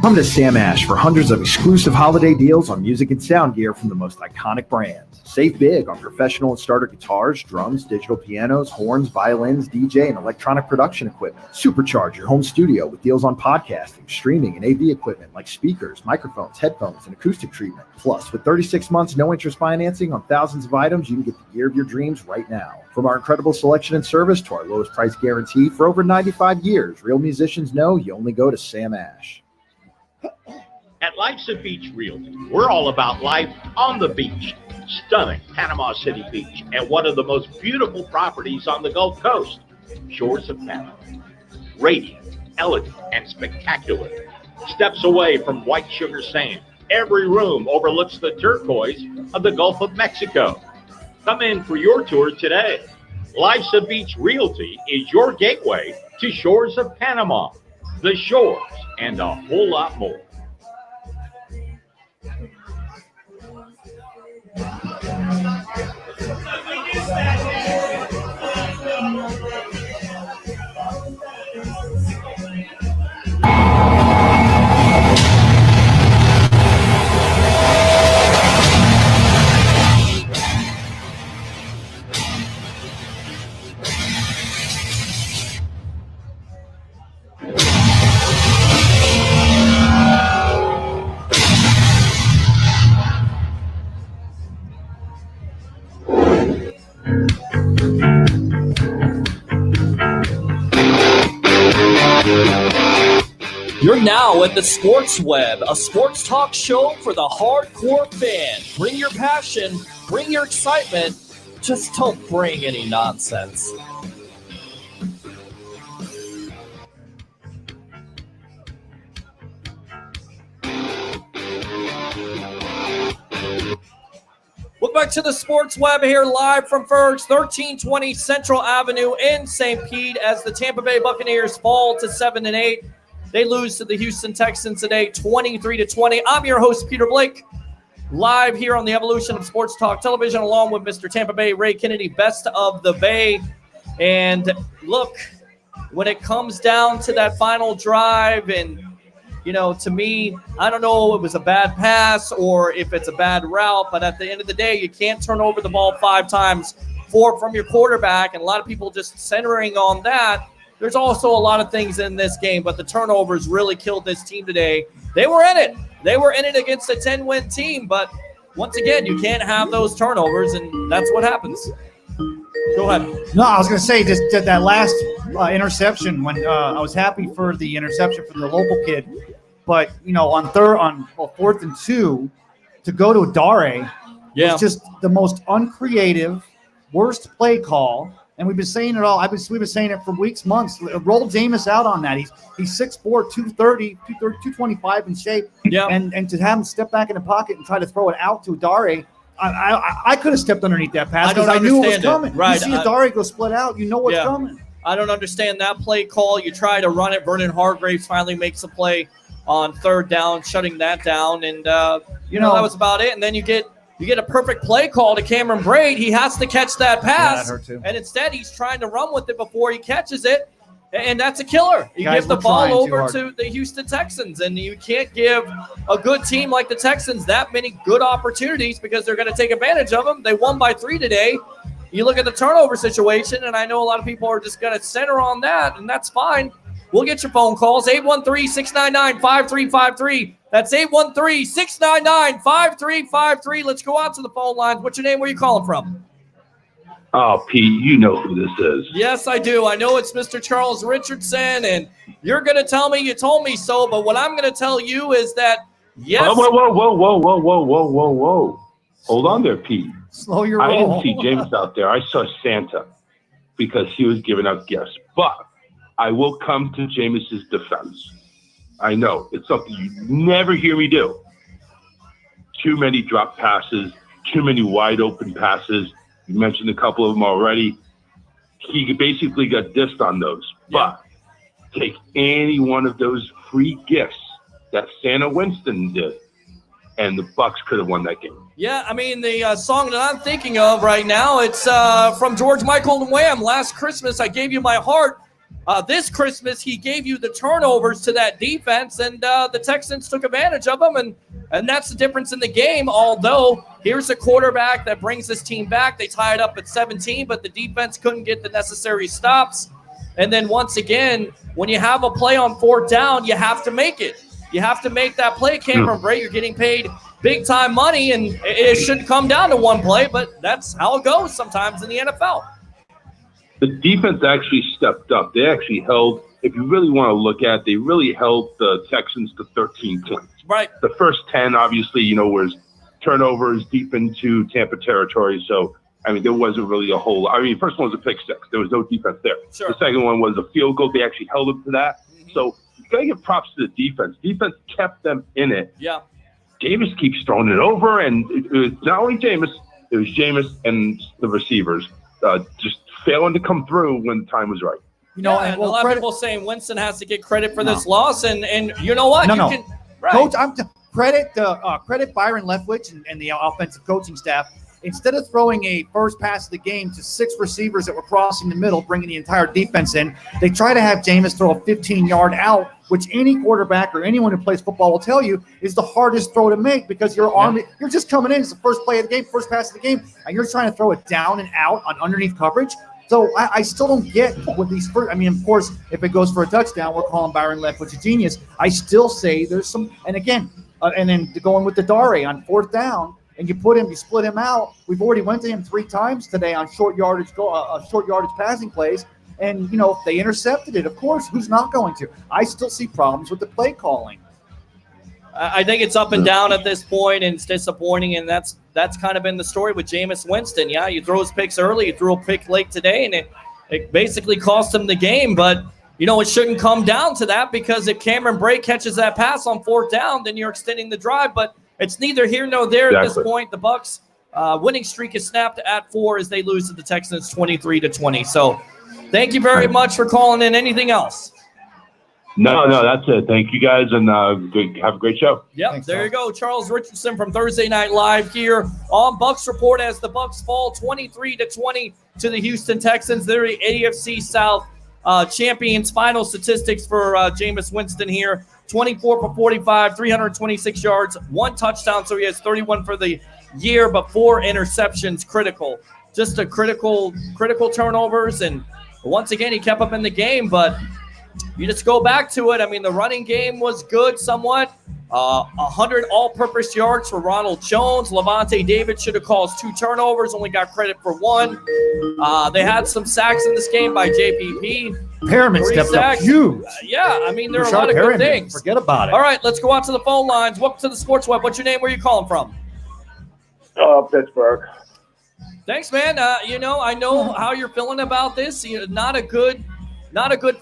Come to Sam Ash for hundreds of exclusive holiday deals on music and sound gear from the most iconic brands. Save big on professional and starter guitars, drums, digital pianos, horns, violins, DJ, and electronic production equipment. Supercharge your home studio with deals on podcasting, streaming, and AV equipment like speakers, microphones, headphones, and acoustic treatment. Plus, with 36 months no-interest financing on thousands of items, you can get the gear of your dreams right now. From our incredible selection and service to our lowest price guarantee for over 95 years, real musicians know you only go to Sam Ash. At Life's a Beach Realty, we're all about life on the beach. Stunning Panama City Beach and one of the most beautiful properties on the Gulf Coast, Shores of Panama. Radiant, elegant, and spectacular. Steps away from white sugar sand, every room overlooks the turquoise of the Gulf of Mexico. Come in for your tour today. Life's a Beach Realty is your gateway to Shores of Panama, the shores, and a whole lot more. You're now at the Sports Web, a sports talk show for the hardcore fan. Bring your passion, bring your excitement, just don't bring any nonsense. Welcome back to the Sports Web here live from Ferg's 1320 Central Avenue in St. Pete as the Tampa Bay Buccaneers fall to 7-8. They lose to the Houston Texans today, 23-20. I'm your host, Peter Blake, live here on the Evolution of Sports Talk Television, along with Mr. Tampa Bay Ray Kennedy, best of the Bay. And look, when it comes down to that final drive, and, you know, to me, I don't know if it was a bad pass or if it's a bad route, but at the end of the day, you can't turn over the ball 5 times from your quarterback, and a lot of people just centering on that. There's also a lot of things in this game, but the turnovers really killed this team today. They were in it. They were in it against a 10-win team, but once again, you can't have those turnovers, and that's what happens. Go ahead. No, I was going to say just that last interception when I was happy for the interception for the local kid, but, you know, on 4th and 2 to go to Adare was just the most uncreative, worst play call. And we've been saying it all. We've been saying it for weeks, months. Roll Jameis out on that. He's 6'4", 230, 225 in shape. Yeah. And to have him step back in the pocket and try to throw it out to Adare, I could have stepped underneath that pass because I knew it was coming. Right. You see Adare go split out, you know what's coming. I don't understand that play call. You try to run it. Vernon Hargraves finally makes a play on 3rd down, shutting that down. And, you know, that was about it. And then you get a perfect play call to Cameron Braid. He has to catch that pass, that hurt too. And instead he's trying to run with it before he catches it, and that's a killer. You give the ball over to the Houston Texans, and you can't give a good team like the Texans that many good opportunities because they're going to take advantage of them. They won by 3 today. You look at the turnover situation, and I know a lot of people are just going to center on that, and that's fine. We'll get your phone calls, 813-699-5353. That's 813-699-5353. Let's go out to the phone lines. What's your name? Where are you calling from? Oh, Pete, you know who this is. Yes, I do. I know it's Mr. Charles Richardson, and you're going to tell me you told me so, but what I'm going to tell you is that, yes. Whoa. Hold on there, Pete. Slow your I roll. didn't see James out there. I saw Santa because he was giving out gifts. But I will come to Jameis's defense. I know it's something you never hear me do. Too many drop passes, too many wide open passes. You mentioned a couple of them already. He basically got dissed on those. Yeah. But take any one of those free gifts that Santa Winston did, and the Bucs could have won that game. Yeah, I mean, the song that I'm thinking of right now, it's from George Michael and Wham, Last Christmas, I Gave You My Heart. This Christmas, he gave you the turnovers to that defense, and the Texans took advantage of them, and that's the difference in the game. Although, here's a quarterback that brings this team back. They tie it up at 17, but the defense couldn't get the necessary stops. And then once again, when you have a play on 4th down, you have to make it. You have to make that play, Cameron Bray. You're getting paid big-time money, and it shouldn't come down to one play, but that's how it goes sometimes in the NFL. The defense actually stepped up. They actually held, if you really want to look at it, they really held the Texans to 13 points. Right. The first 10, obviously, was turnovers deep into Tampa territory. So, there wasn't really a whole lot. First one was a pick six. There was no defense there. Sure. The second one was a field goal. They actually held them to that. Mm-hmm. So, you got to give props to the defense. Defense kept them in it. Yeah. Jameis keeps throwing it over, and it was not only Jameis, it was Jameis and the receivers just failing to come through when the time was right. And a lot of people saying Winston has to get credit for this loss, and you know what? Right. Coach, credit Byron Leftwich and the offensive coaching staff. Instead of throwing a first pass of the game to 6 receivers that were crossing the middle, bringing the entire defense in, they try to have Jameis throw a 15-yard out, which any quarterback or anyone who plays football will tell you is the hardest throw to make because you're just coming in. It's the first play of the game, first pass of the game, and you're trying to throw it down and out on underneath coverage. So I still don't get what these first. Of course, if it goes for a touchdown, we're calling Byron Leftwich a genius. I still say there's some, and again, and then going with the Dare on 4th down. And you split him out. We've already went to him 3 times today on short yardage passing plays. And, if they intercepted it, of course, who's not going to? I still see problems with the play calling. I think it's up and down at this point, and it's disappointing, and that's kind of been the story with Jameis Winston. Yeah, you throw his picks early, you threw a pick late today, and it basically cost him the game. But, it shouldn't come down to that because if Cameron Bray catches that pass on 4th down, then you're extending the drive. But it's neither here nor there at this point. The Bucs winning streak is snapped at 4 as they lose to the Texans 23-20. So thank you very much for calling in. Anything else? No, that's it. Thank you guys, and have a great show. Yep, thanks, there you go. Charles Richardson from Thursday Night Live here on Bucs Report as the Bucs fall 23-20 to the Houston Texans. They're the AFC South champions. Final statistics for Jameis Winston here. 24 for 45, 326 yards, 1 touchdown, so he has 31 for the year, but 4 interceptions, critical. Just a critical turnovers, and once again, he kept up in the game, but you just go back to it. The running game was good somewhat. 100 all-purpose yards for Ronald Jones. Levante David should have caused 2 turnovers, only got credit for 1. They had some sacks in this game by JPP. Perriman stepped up huge. There are a lot of good things. Forget about it. All right, let's go out to the phone lines. Welcome to the Sports Web. What's your name? Where are you calling from? Pittsburgh. Thanks, man. I know how you're feeling about this. Not a good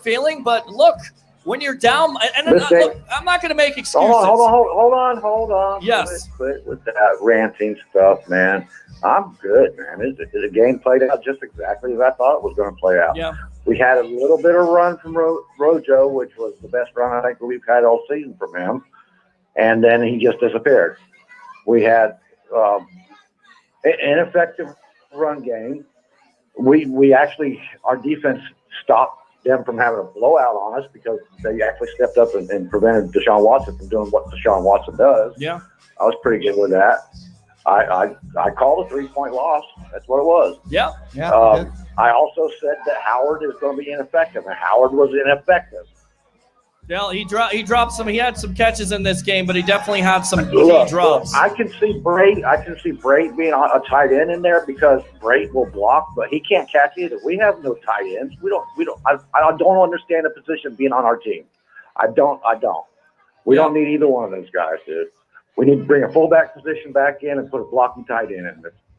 feeling, but look, when you're down, and look, I'm not going to make excuses. Hold on. Yes. Quit with that ranting stuff, man. I'm good, man. The game played out just exactly as I thought it was going to play out. Yeah. We had a little bit of run from Rojo, which was the best run I think we've had all season from him, and then he just disappeared. We had ineffective run game. We actually, our defense stopped them from having a blowout on us because they actually stepped up and prevented Deshaun Watson from doing what Deshaun Watson does. Yeah. I was pretty good with that. I called a 3-point loss. That's what it was. Yeah. I also said that Howard is going to be ineffective, and Howard was ineffective. Yeah, he dropped some. He had some catches in this game, but he definitely had some key drops. I can see Brait being a tight end in there because Brait will block, but he can't catch either. We have no tight ends. I don't understand the position being on our team. I don't. We don't need either one of those guys, dude. We need to bring a fullback position back in and put a blocking tight end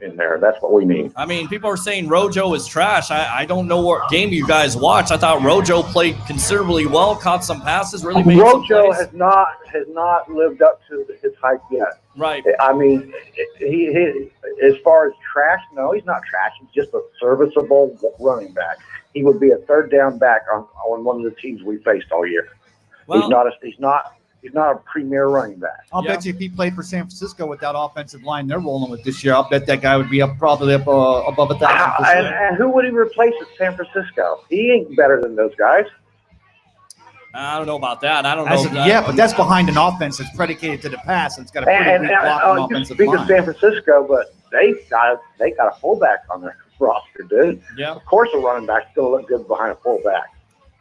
in there. That's what we need. People are saying Rojo is trash. I don't know what game you guys watched. I thought Rojo played considerably well, caught some passes, really made Rojo some plays. has not lived up to his hype yet. Right. He as far as trash, no, he's not trash. He's just a serviceable running back. He would be a 3rd down back on one of the teams we faced all year. Well, he's He's not a premier running back. I'll bet you if he played for San Francisco with that offensive line they're rolling with this year, I'll bet that guy would be probably up above 1,000. And who would he replace at San Francisco? He ain't better than those guys. I don't know about that. I don't know. Yeah, but that's behind an offense that's predicated to the pass. And it's got a pretty weak blocking offensive speak line. of San Francisco, but they got a fullback on their roster, dude. Yeah. Of course, a running back still look good behind a fullback.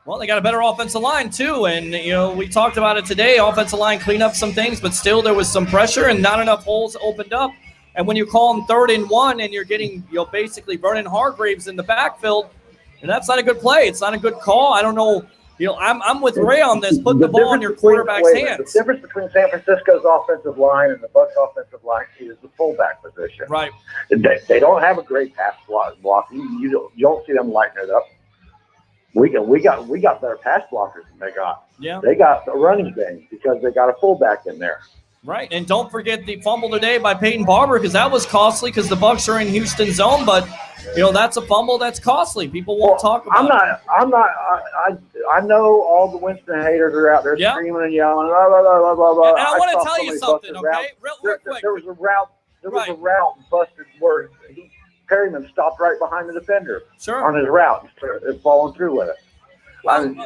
Well, they got a better offensive line, too. And, we talked about it today. Offensive line cleaned up some things, but still there was some pressure and not enough holes opened up. And when you call them 3rd and 1 and you're getting, basically Vernon Hargreaves in the backfield, and that's not a good play. It's not a good call. I don't know. I'm with Ray on this. Put the ball in your quarterback's hands. The difference between San Francisco's offensive line and the Bucs offensive line is the fullback position. Right. They don't have a great pass block. You don't see them lighting it up. We got better pass blockers than they got. Yeah. They got the running game because they got a fullback in there. Right, and don't forget the fumble today by Peyton Barber because that was costly because the Bucs are in Houston zone, but that's a fumble that's costly. People won't talk about it. I know all the Winston haters are out there screaming and yelling. Blah, blah, blah, blah, blah. And I want to tell you something, okay? Real quick. There was a route. Busted where Perryman stopped right behind the defender on his route and following through with it. Wasn't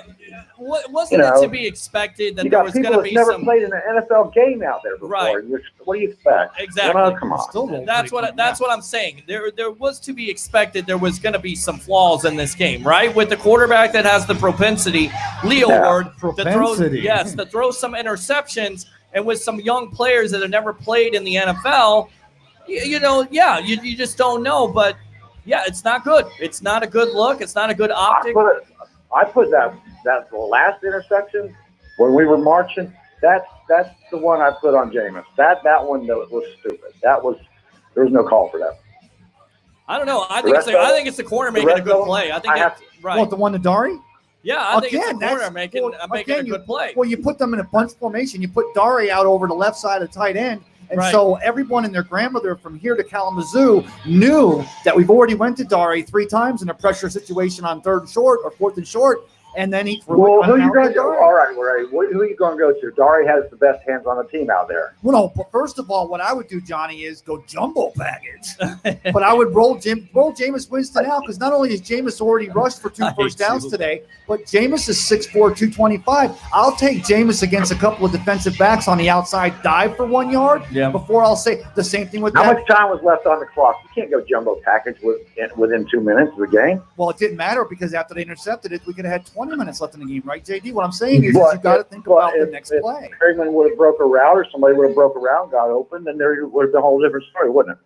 it to be expected that there was going to be never played in an NFL game out there before? Right. What do you expect? Exactly. Come on. That's what I'm saying. There was to be expected there was going to be some flaws in this game, right? With the quarterback that has the propensity, Leo Ward, to throw some interceptions, and with some young players that have never played in the NFL, you just don't know. But yeah, it's not good. It's not a good look. It's not a good optic. I put that the last interception when we were marching. That's the one I put on Jameis. That one was stupid. There was no call for that. I don't know. I think it's the corner making a good play. I think right. What, the one to Dari? Yeah, I think it's the corner making a good play. Well, you put them in a bunch formation. You put Dari out over the left side of the tight end. And so everyone and their grandmother from here to Kalamazoo knew that we've already went to Dari 3 times in a pressure situation on 3rd and short or 4th and short. And then he threw it. Who are you going to go? All right, Ray. Who are you going to go to? Dari has the best hands on the team out there. Well, no, but first of all, what I would do, Johnny, is go jumbo package. But I would roll Jameis Winston out because not only has Jameis already rushed for 2 first downs today, but Jameis is 6'4", 225. I'll take Jameis against a couple of defensive backs on the outside dive for 1 yard before I'll say the same thing with How much time was left on the clock? You can't go jumbo package within 2 minutes of the game. Well, it didn't matter because after they intercepted it, we could have had 20 minutes left in the game, right, JD? What I'm saying is you got to think about the next play. If Perryman would have broke a route or somebody would have broke a route and got open, then there would have been a whole different story, wouldn't it?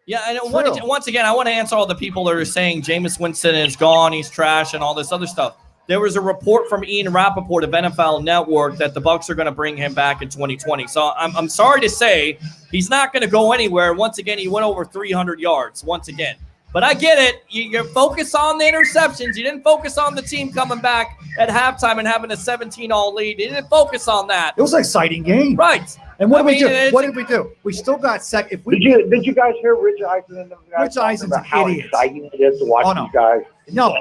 Yeah, and once again, I want to answer all the people that are saying Jameis Winston is gone, he's trash, and all this other stuff. There was a report from Ian Rappaport of NFL Network that the Bucs are going to bring him back in 2020. So I'm sorry to say he's not going to go anywhere. Once again, he went over 300 yards once again. But I get it. You're focused on the interceptions. You didn't focus on the team coming back at halftime and having a 17-all lead. You didn't focus on that. It was an exciting game. Right. And what did we do? We still got second. Did you guys hear Rich Eisen and them guys? Rich Eisen's an how idiot. Exciting it is to watch these guys. No,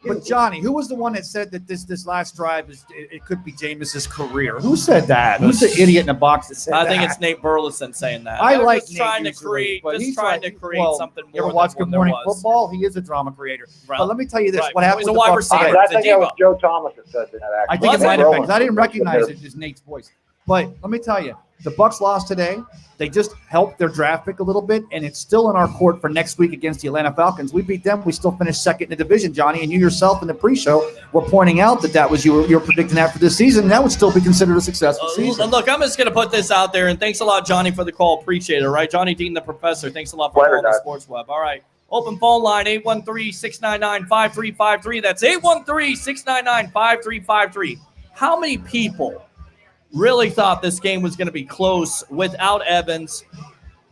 but Johnny, who was the one that said that this last drive it could be Jameis's career? Who said that? Who's the idiot in the box that said that? I think it's Nate Burleson saying that. I like just trying to create something more. You ever watch Good Morning Football? He is a drama creator. Right. But let me tell you this: what happened He's with a wide the receiver. I think it was Joe Thomas that said that. Actually. I think it might have been because I didn't recognize it as Nate's voice. But let me tell you, the Bucs lost today. They just helped their draft pick a little bit, and it's still in our court for next week against the Atlanta Falcons. We beat them. We still finished second in the division, Johnny, and you yourself in the pre-show were pointing out that was you were predicting that for this season, and that would still be considered a successful season. Look, I'm just going to put this out there, and thanks a lot, Johnny, for the call. Appreciate it, all right? Johnny Dean, the professor, thanks a lot for calling the Sports Web. All right. Open phone line, 813-699-5353. That's 813-699-5353. How many people really thought this game was going to be close without Evans,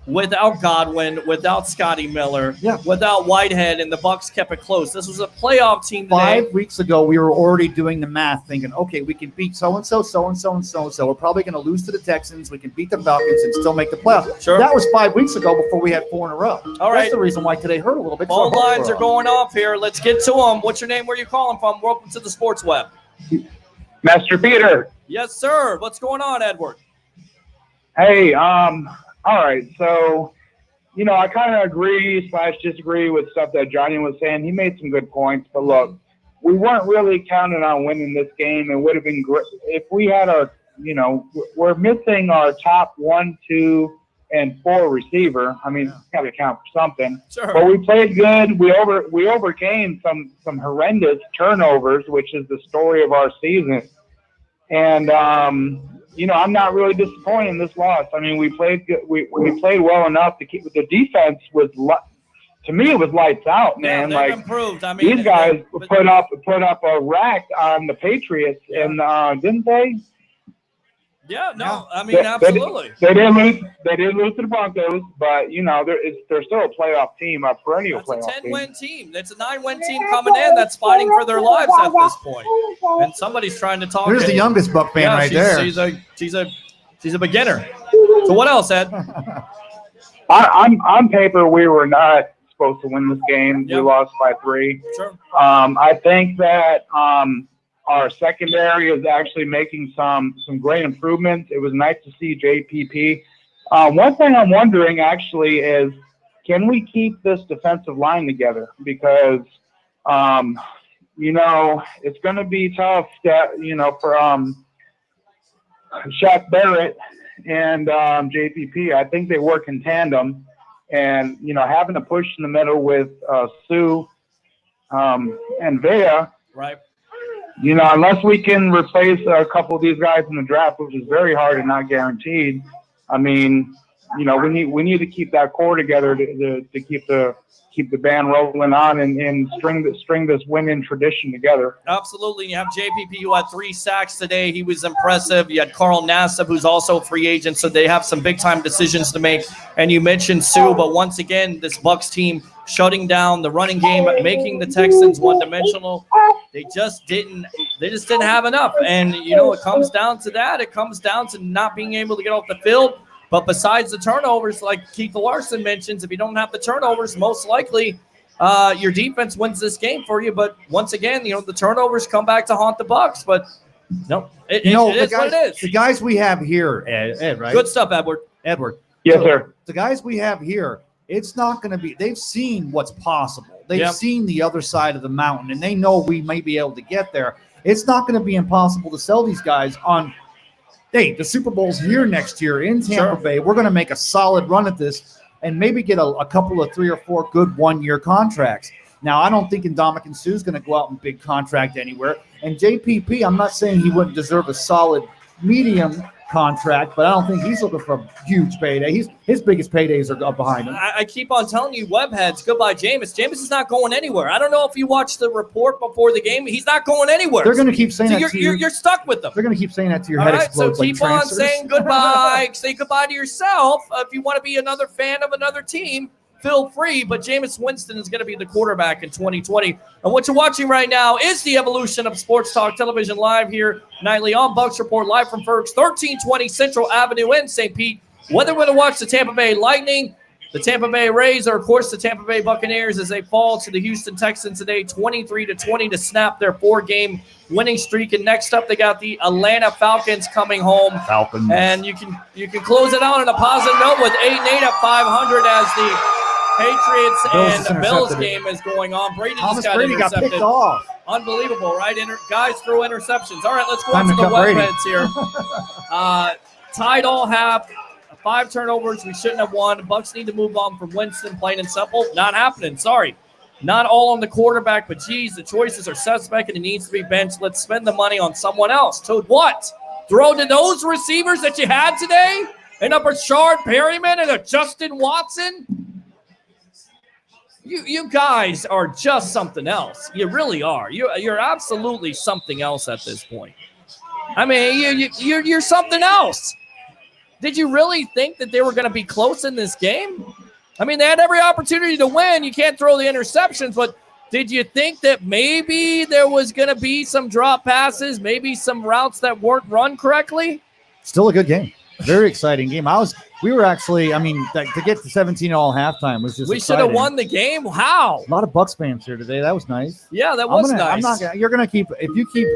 without Godwin, without Scotty Miller, without Whitehead, and the Bucs kept it close? This was a playoff team today. 5 weeks ago, we were already doing the math, thinking, okay, we can beat so-and-so, so-and-so, and so-and-so. We're probably going to lose to the Texans. We can beat the Falcons and still make the playoffs. Sure. That was 5 weeks ago before we had 4 in a row. All right. That's the reason why today hurt a little bit. Phone lines are going off here. Let's get to them. What's your name? Where are you calling from? Welcome to the Sports Web. Master Peter. Yes, sir. What's going on, Edward? Hey, all right. So, I kind of agree/disagree with stuff that Johnny was saying. He made some good points, but look, we weren't really counting on winning this game. It would have been great if we had we're missing our top 1, 2, and 4 receiver. I mean, got to count for something. Sure. But we played good. We overcame some horrendous turnovers, which is the story of our season. And I'm not really disappointed in this loss. I mean, we played good. We played well enough to keep. The defense was, to me, it was lights out, man. Yeah, they've improved. I mean, these guys put up a rack on the Patriots, and didn't they? Yeah, no, I mean, absolutely. They didn't lose to the Broncos, but they're still a playoff team, a perennial playoff team. That's a 10-win team. That's a 9-win team coming in that's fighting for their lives at this point. And somebody's trying to talk. There's the youngest Buck fan right there. She's a beginner. So what else, Ed? On paper, we were not supposed to win this game. Yep. We lost by 3. Sure. I think that our secondary is actually making some great improvements. It was nice to see JPP. One thing I'm wondering actually is, can we keep this defensive line together? Because, it's going to be tough, for Shaq Barrett and JPP. I think they work in tandem. And, having to push in the middle with Sue and Vea. Right. Unless we can replace a couple of these guys in the draft, which is very hard and not guaranteed. I mean, we need to keep that core together to keep the band rolling on and string this winning tradition together. Absolutely. You have JPP, who had 3 sacks today. He was impressive. You had Carl Nassib, who's also a free agent, so they have some big-time decisions to make. And you mentioned Sue, but once again, this Bucs team shutting down the running game, making the Texans one-dimensional. They just didn't have enough. And, it comes down to that. It comes down to not being able to get off the field. But besides the turnovers, like Keith Larson mentions, if you don't have the turnovers, most likely your defense wins this game for you. But once again, the turnovers come back to haunt the Bucs. But no, it is what it is. The guys we have here, Ed, right? Good stuff, Edward. Yes, sir. The guys we have here, it's not going to be – they've seen what's possible. They've seen the other side of the mountain, and they know we may be able to get there. It's not going to be impossible to sell these guys on – hey, the Super Bowl's here next year in Tampa Bay. We're going to make a solid run at this and maybe get a couple of 3 or 4 good 1-year contracts. Now, I don't think Ndamukong Suh's going to go out and big contract anywhere. And JPP, I'm not saying he wouldn't deserve a solid medium contract, but I don't think he's looking for a huge payday. His biggest paydays are up behind him. I keep on telling you, webheads, goodbye, Jameis. Jameis is not going anywhere. I don't know if you watched the report before the game. He's not going anywhere. They're going to keep saying that to you. You're stuck with them. They're going to keep saying that to your All head right, explodes so like keep on transfers. saying goodbye. Say goodbye to yourself. If you want to be another fan of another team, feel free, but Jameis Winston is going to be the quarterback in 2020. And what you're watching right now is the evolution of Sports Talk Television live here nightly on Bucs Report, live from Ferg's 1320 Central Avenue in St. Pete. Whether we're going to watch the Tampa Bay Lightning, the Tampa Bay Rays, or, of course, the Tampa Bay Buccaneers as they fall to the Houston Texans today, 23-20 to snap their 4-game winning streak. And next up, they got the Atlanta Falcons coming home. Falcons. And you can close it out on a positive note with 8-8 at 500 as the Patriots and Bills game is going on. Brady just got intercepted. Got picked off. Unbelievable, right? Guys throw interceptions. All right, let's go on to the webheads here. Tied all half. 5 turnovers. We shouldn't have won. Bucs need to move on from Winston, plain and simple. Not happening. Sorry. Not all on the quarterback, but geez, the choices are suspect and he needs to be benched. Let's spend the money on someone else. To what? Throw to those receivers that you had today? And a Rashard Perryman and a Justin Watson? You guys are just something else. You really are. You're absolutely something else at this point. I mean, you're something else. Did you really think that they were going to be close in this game? I mean, they had every opportunity to win. You can't throw the interceptions, but did you think that maybe there was going to be some drop passes, maybe some routes that weren't run correctly? Still a good game. Very exciting game. We were actually, I mean, to get to 17 all halftime was just We exciting. should have won the game. How? A lot of Bucs fans here today. That was nice. Yeah, that was nice. You're going to keep, if you keep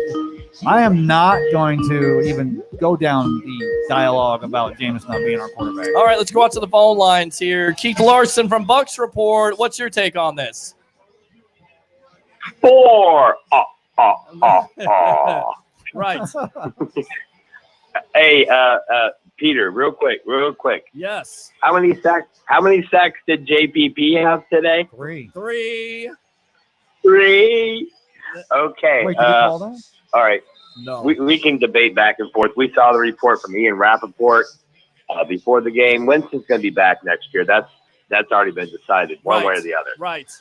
I am not going to even go down the dialogue about Jameis not being our quarterback. All right, let's go out to the phone lines here. Keith Larson from Bucs Report. What's your take on this? 4. Right. Hey, Peter, real quick. Yes. How many sacks did JPP have today? 3. 3. 3. Okay. Wait, did you call that? All right. No. We can debate back and forth. We saw the report from Ian Rappaport before the game. Winston's going to be back next year. That's already been decided one way or the other. Right.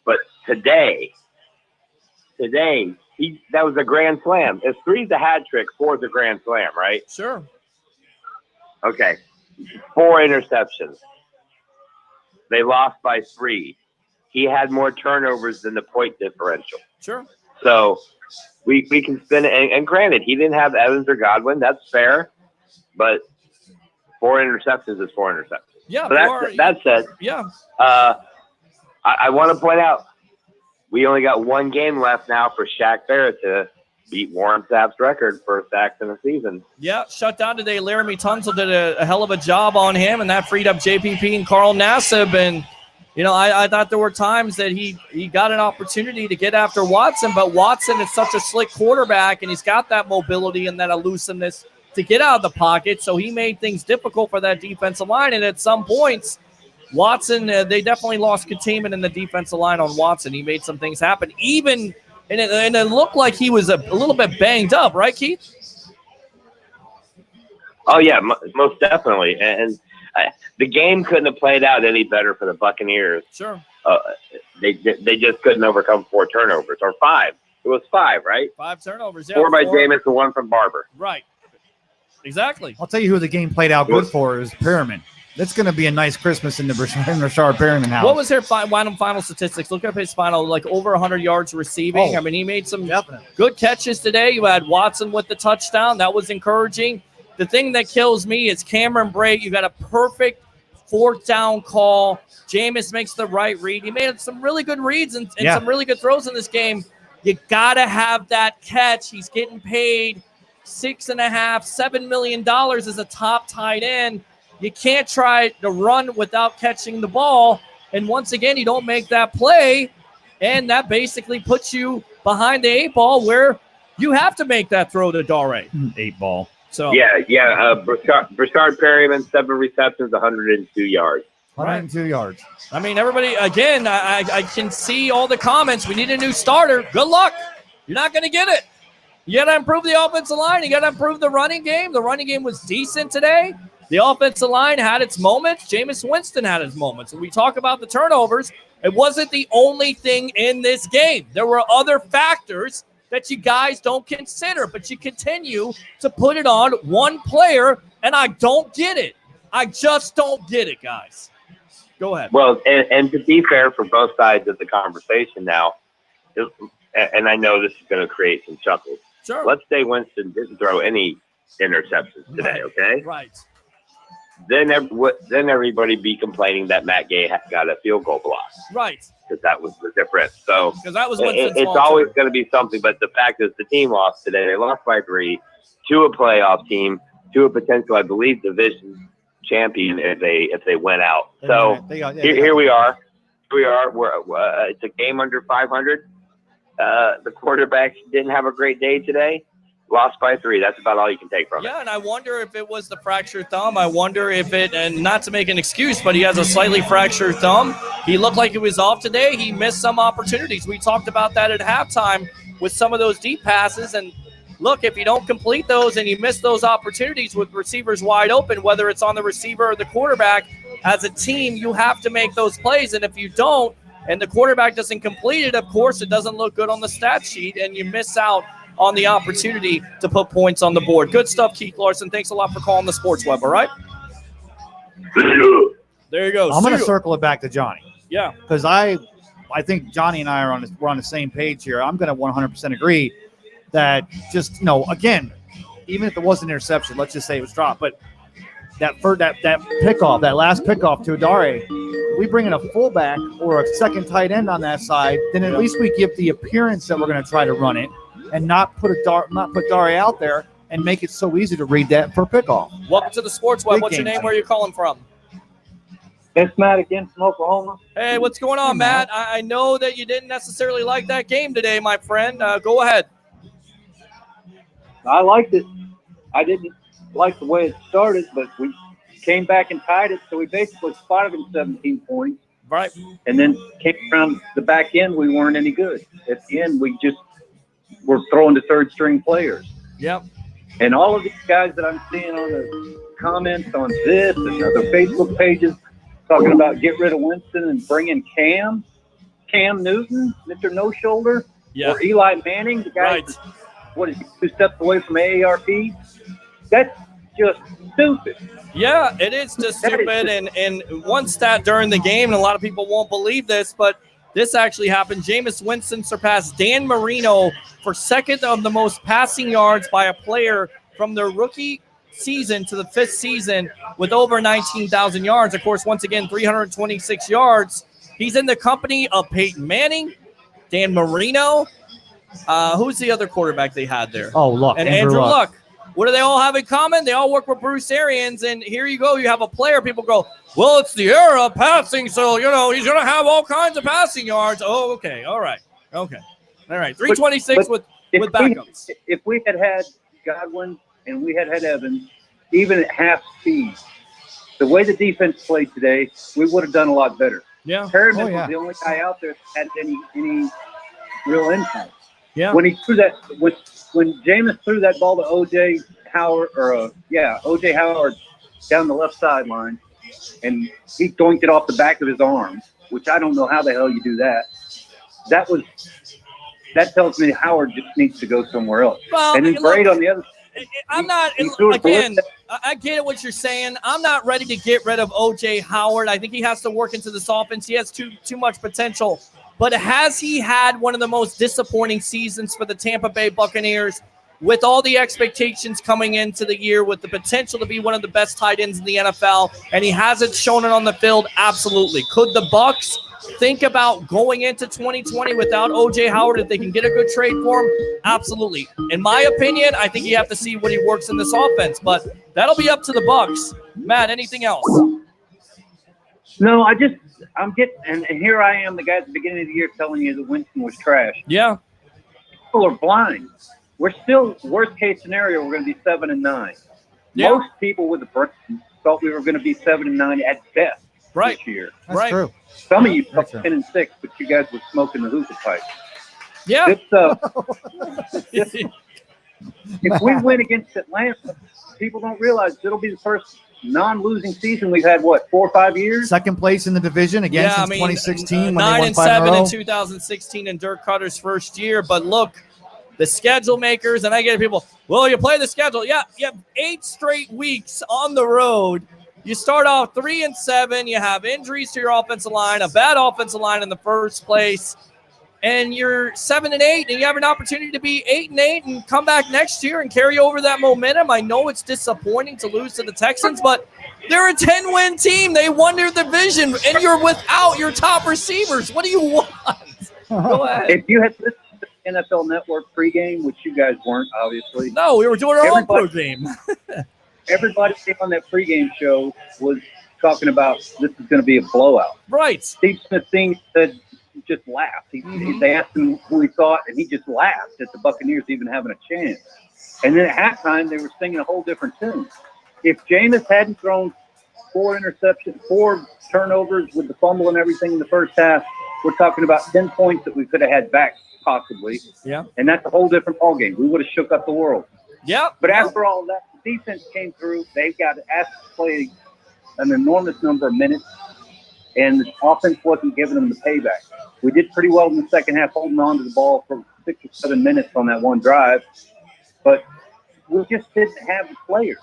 But today, that was a grand slam. If 3's a hat trick, 4's a grand slam, right? Sure. Okay. 4 interceptions. They lost by 3. He had more turnovers than the point differential. Sure. So we can spin it. And granted, he didn't have Evans or Godwin. That's fair. But 4 interceptions is 4 interceptions. Yeah. So that said, yeah. I want to point out, we only got 1 game left now for Shaq Barrett to beat Warren Sapp's record for sacks in a season. Yeah, shut down today. Laramie Tunsil did a hell of a job on him, and that freed up JPP and Carl Nassib. And, you know, I thought there were times that he got an opportunity to get after Watson, but Watson is such a slick quarterback, and he's got that mobility and that elusiveness to get out of the pocket, so he made things difficult for that defensive line. And at some points, Watson, they definitely lost containment in the defensive line on Watson. He made some things happen, even and it looked like he was a little bit banged up, right, Keith? Oh yeah, most definitely. And the game couldn't have played out any better for the Buccaneers. Sure. They just couldn't overcome 4 turnovers or 5. It was 5, right? 5 turnovers. Yeah, 4 by Jameis and 1 from Barber. Right. Exactly. I'll tell you who the game played out good for is Perriman. That's going to be a nice Christmas in the Rashard Perriman house. What was their final statistics? Look up his final, like over 100 yards receiving. Oh, I mean, he made some definitely good catches today. You had Watson with the touchdown. That was encouraging. The thing that kills me is Cameron Brate. You got a perfect 4th down call. Jameis makes the right read. He made some really good reads and some really good throws in this game. You got to have that catch. He's getting paid $6.5, $7 million as a top tight end. You can't try to run without catching the ball. And once again, you don't make that play. And that basically puts you behind the 8 ball where you have to make that throw to Dare. 8 ball. So Yeah. Rashard Perriman, 7 receptions, 102 yards. 102 yards. I mean, everybody, again, I can see all the comments. We need a new starter. Good luck. You're not going to get it. You got to improve the offensive line. You got to improve the running game. The running game was decent today. The offensive line had its moments. Jameis Winston had his moments. And we talk about the turnovers. It wasn't the only thing in this game. There were other factors that you guys don't consider, but you continue to put it on one player, and I don't get it. I just don't get it, guys. Go ahead. Well, and to be fair for both sides of the conversation now, and I know this is going to create some chuckles. Sure. Let's say Winston didn't throw any interceptions today, okay? Right. Then everybody be complaining that Matt Gay got a field goal block. Right. Because that was the difference. So because that was Winston's it's fault, always too. going to be something. But the fact is, the team lost today. They lost by 3 to a playoff team, to a potential, I believe, division champion if they went out. So here we are. It's a game under 500. The quarterback didn't have a great day today. Lost by 3. That's about all you can take from it. Yeah, and I wonder if it was the fractured thumb. I wonder if it, and not to make an excuse, but he has a slightly fractured thumb. He looked like he was off today. He missed some opportunities. We talked about that at halftime with some of those deep passes. And look, if you don't complete those and you miss those opportunities with receivers wide open, whether it's on the receiver or the quarterback, as a team, you have to make those plays. And if you don't, and the quarterback doesn't complete it, of course, it doesn't look good on the stat sheet, and you miss out on the opportunity to put points on the board. Good stuff, Keith Larson. Thanks a lot for calling the Sports Web, all right? There you go. I'm going to circle it back to Johnny. Yeah. Because I think Johnny and I we're on the same page here. I'm going to 100% agree that just, again, even if it was an interception, let's just say it was dropped, but that pickoff, that last pickoff to Dare, we bring in a fullback or a second tight end on that side, then at least we give the appearance that we're going to try to run it. and not put Dare out there and make it so easy to read that for pickoff. Welcome to the Sports Web. What's your name? Where are you calling from? It's Matt again from Oklahoma. Hey, what's going on, Matt? I know that you didn't necessarily like that game today, my friend. Go ahead. I liked it. I didn't like the way it started, but we came back and tied it, so we basically spotted them 17 points. Right. And then came around the back end, we weren't any good. At the end, we just were throwing to third-string players. Yep. And all of these guys that I'm seeing on the comments on this and other Facebook pages talking about get rid of Winston and bring in Cam Newton, Mr. No Shoulder, or Eli Manning, the guy that's, what is he, 2 steps away from AARP? That's just stupid. Yeah, it is just stupid. And one stat during the game, and a lot of people won't believe this, but this actually happened. Jameis Winston surpassed Dan Marino for second of the most passing yards by a player from their rookie season to the 5th season with over 19,000 yards. Of course, once again, 326 yards. He's in the company of Peyton Manning, Dan Marino. Who's the other quarterback they had there? Oh, Luck. And Andrew Luck. What do they all have in common? They all work with Bruce Arians, and here you go. You have a player. People go, well, it's the era of passing, so, he's going to have all kinds of passing yards. Oh, okay. All right. Okay. All right. 326 with backups. If we had Godwin and we had Evans, even at half speed, the way the defense played today, we would have done a lot better. Yeah. Perriman was the only guy out there that had any real impact. Yeah. When he threw that, when Jameis threw that ball to O.J. Howard, O.J. Howard down the left sideline, and he doinked it off the back of his arm, which I don't know how the hell you do that. That tells me Howard just needs to go somewhere else. Well, and then Braid on the other. I'm not, again, I get what you're saying. I'm not ready to get rid of O.J. Howard. I think he has to work into this offense. He has too much potential. But has he had one of the most disappointing seasons for the Tampa Bay Buccaneers with all the expectations coming into the year with the potential to be one of the best tight ends in the NFL, and he hasn't shown it on the field? Absolutely. Could the Bucs think about going into 2020 without O.J. Howard if they can get a good trade for him? Absolutely. In my opinion, I think you have to see what he works in this offense, but that'll be up to the Bucs. Matt, anything else? No, I'm getting, and here I am, the guy at the beginning of the year telling you that Winston was trash. Yeah. People are blind. We're still, worst case scenario, we're going to be 7-9. Yeah. Most people with the Browns thought we were going to be 7-9 at best this year. That's true. Some of you thought 10-6, but you guys were smoking the hookah pipe. Yeah. If we win against Atlanta, people don't realize it'll be the first non-losing season we've had, 4 or 5 years? Second place in the division again since 2016 when they won 9-7 in 2016 in Dirk Cutter's first year. But look, the schedule makers, and I get people, well, you play the schedule. Yeah, you have 8 straight weeks on the road. You start off 3-7. You have injuries to your offensive line, a bad offensive line in the first place, and you're 7-8, and you have an opportunity to be 8-8 and come back next year and carry over that momentum. I know it's disappointing to lose to the Texans, but they're a 10-win team. They won their division, and you're without your top receivers. What do you want? Go ahead. If you had listened to the NFL Network pregame, which you guys weren't, obviously. No, we were doing our own pregame. Everybody on that pregame show was talking about this is going to be a blowout. Right. Steve Smith said just laughed. They asked him who he thought, and he just laughed at the Buccaneers even having a chance. And then at halftime, they were singing a whole different tune. If Jameis hadn't thrown 4 interceptions, 4 turnovers with the fumble and everything in the first half, we're talking about 10 points that we could have had back possibly. Yeah. And that's a whole different ballgame. We would have shook up the world. Yeah. But after all of that, the defense came through. They got asked to play an enormous number of minutes, and the offense wasn't giving them the payback. We did pretty well in the second half, holding on to the ball for 6 or 7 minutes on that one drive, but we just didn't have the players.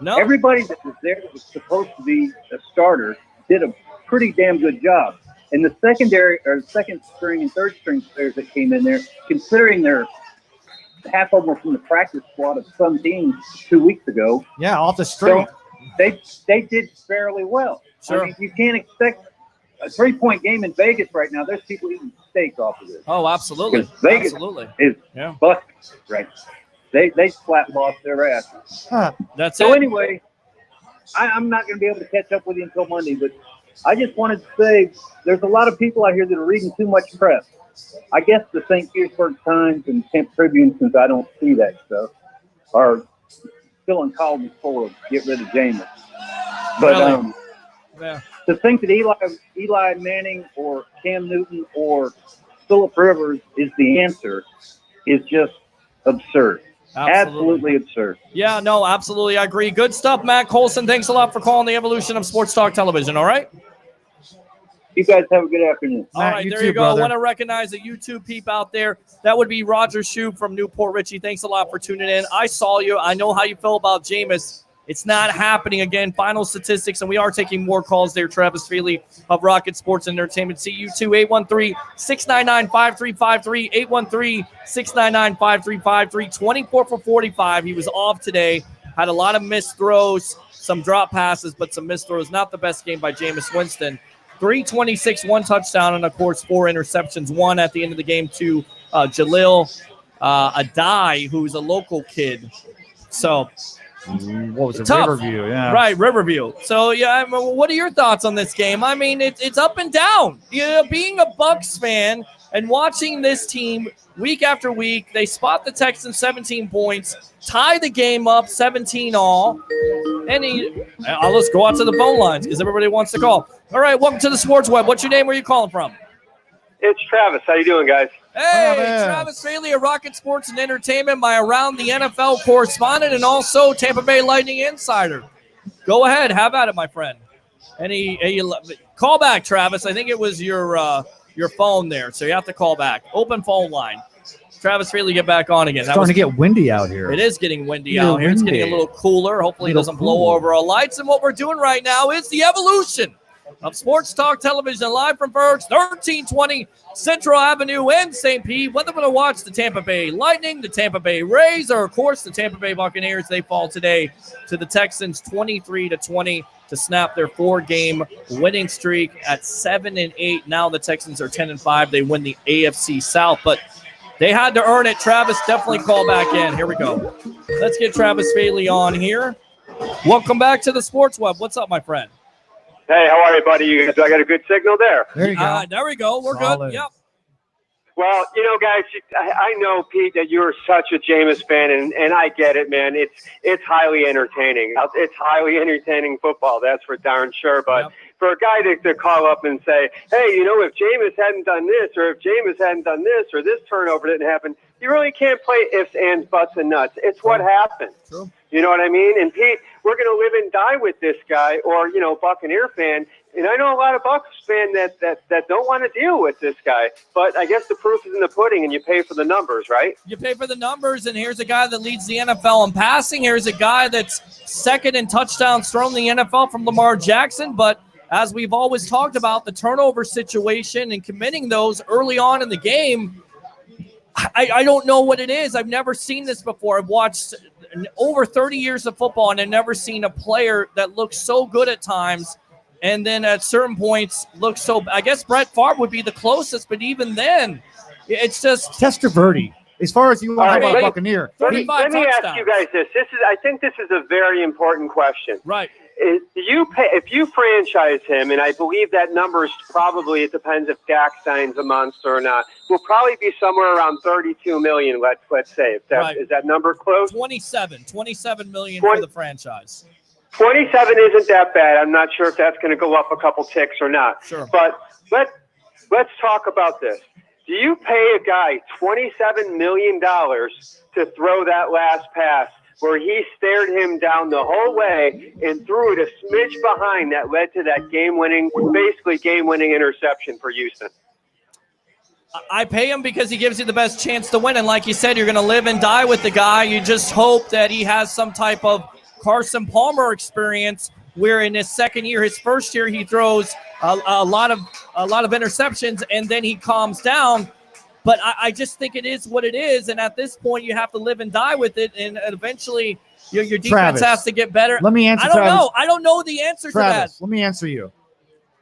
No. Everybody that was there that was supposed to be a starter did a pretty damn good job. And the secondary or second string and third string players that came in there, considering they're half of them were from the practice squad of some teams 2 weeks ago. Yeah, off the street. So they did fairly well. Sure. I mean, you can't expect a 3-point game in Vegas right now, there's people eating steak off of this. Oh, absolutely. Vegas absolutely. is busted right. They flat lost their ass. That's so it. Anyway, I'm not going to be able to catch up with you until Monday, but I just wanted to say there's a lot of people out here that are reading too much press. I guess the St. Petersburg Times and Temp Tribune, since I don't see that stuff, are filling columns full of get rid of Jameis. But to think that Eli Manning or Cam Newton or Phillip Rivers is the answer is just absurd. Absolutely absurd. Yeah, no, absolutely. I agree. Good stuff, Matt Colson. Thanks a lot for calling the evolution of Sports Talk Television. All right. You guys have a good afternoon. All right, there you go. Brother. I want to recognize a YouTube peep out there. That would be Roger Shube from Newport Richie. Thanks a lot for tuning in. I saw you. I know how you feel about Jameis. It's not happening again. Final statistics, and we are taking more calls there. Travis Feely of Rocket Sports and Entertainment. See you too. 813-699-5353. 813-699-5353. 24 for 45. He was off today. Had a lot of missed throws, some drop passes, but some missed throws. Not the best game by Jameis Winston. 326, 1 touchdown, and, of course, 4 interceptions. 1 at the end of the game to Jalil Adai, who's a local kid. So, what was it? Tough. Riverview, yeah. Right, Riverview. So, yeah, what are your thoughts on this game? I mean, it's up and down. You know, being a Bucs fan and watching this team week after week, they spot the Texans 17 points, tie the game up 17 all. And let's go out to the phone lines because everybody wants to call. All right, welcome to the Sports Web. What's your name? Where are you calling from? It's Travis. How you doing, guys? Hey, Travis Feely of Rocket Sports and Entertainment, my Around the NFL correspondent and also Tampa Bay Lightning insider. Go ahead. Have at it, my friend. Call back, Travis. I think it was your phone there, so you have to call back. Open phone line. Travis Feely, get back on again. It's starting to get windy out here. It is getting windy out here. It's getting a little cooler. Hopefully it doesn't blow over our lights. And what we're doing right now is the evolution of Sports Talk Television live from Ferg's 1320 Central Avenue in St. Pete. Whether we're going to watch the Tampa Bay Lightning, the Tampa Bay Rays, or, of course, the Tampa Bay Buccaneers, they fall today to the Texans 23-20 to snap their 4-game winning streak at 7-8. Now the Texans are 10-5. They win the AFC South, but they had to earn it. Travis, definitely call back in. Here we go. Let's get Travis Feely on here. Welcome back to the Sports Web. What's up, my friend? Hey, how are you, buddy? I got a good signal there. There you go. There we go. We're Solid. good. Yep. Well, you know, guys, I know, Pete, that you're such a Jameis fan, and I get it, man. It's highly entertaining. It's highly entertaining football, that's for darn sure. But for a guy to call up and say, hey, you know, if Jameis hadn't done this, or if Jameis hadn't done this, or this turnover didn't happen, you really can't play ifs, ands, buts, and nuts. It's what happened. True. You know what I mean? And, Pete, we're going to live and die with this guy, or, you know, Buccaneer fan. And I know a lot of Bucs fans that don't want to deal with this guy. But I guess the proof is in the pudding, and you pay for the numbers, right? You pay for the numbers, and here's a guy that leads the NFL in passing. Here's a guy that's second in touchdowns thrown in the NFL from Lamar Jackson. But as we've always talked about, the turnover situation and committing those early on in the game, I don't know what it is. I've never seen this before. I've watched over 30 years of football, and I've never seen a player that looks so good at times and then at certain points looks so – I guess Brett Favre would be the closest, but even then, it's just – Testaverde. As far as you want to talk about Buccaneer. Let me ask you guys this. I think this is a very important question. Right. If you franchise him, and I believe that number is probably, it depends if Dak signs a monster or not, will probably be somewhere around $32 million, let's say. Is that number close? 27 million for the franchise. 27 isn't that bad. I'm not sure if that's going to go up a couple ticks or not. Sure. But let's talk about this. Do you pay a guy $27 million to throw that last pass where he stared him down the whole way and threw it a smidge behind that led to that game-winning interception for Houston? I pay him because he gives you the best chance to win. And like you said, you're going to live and die with the guy. You just hope that he has some type of Carson Palmer experience where in his second year, his first year, he throws a lot of interceptions and then he calms down. But I just think it is what it is. And at this point, you have to live and die with it. And eventually, your defense Travis, has to get better. Let me answer. I don't know the answer to that. Let me answer you.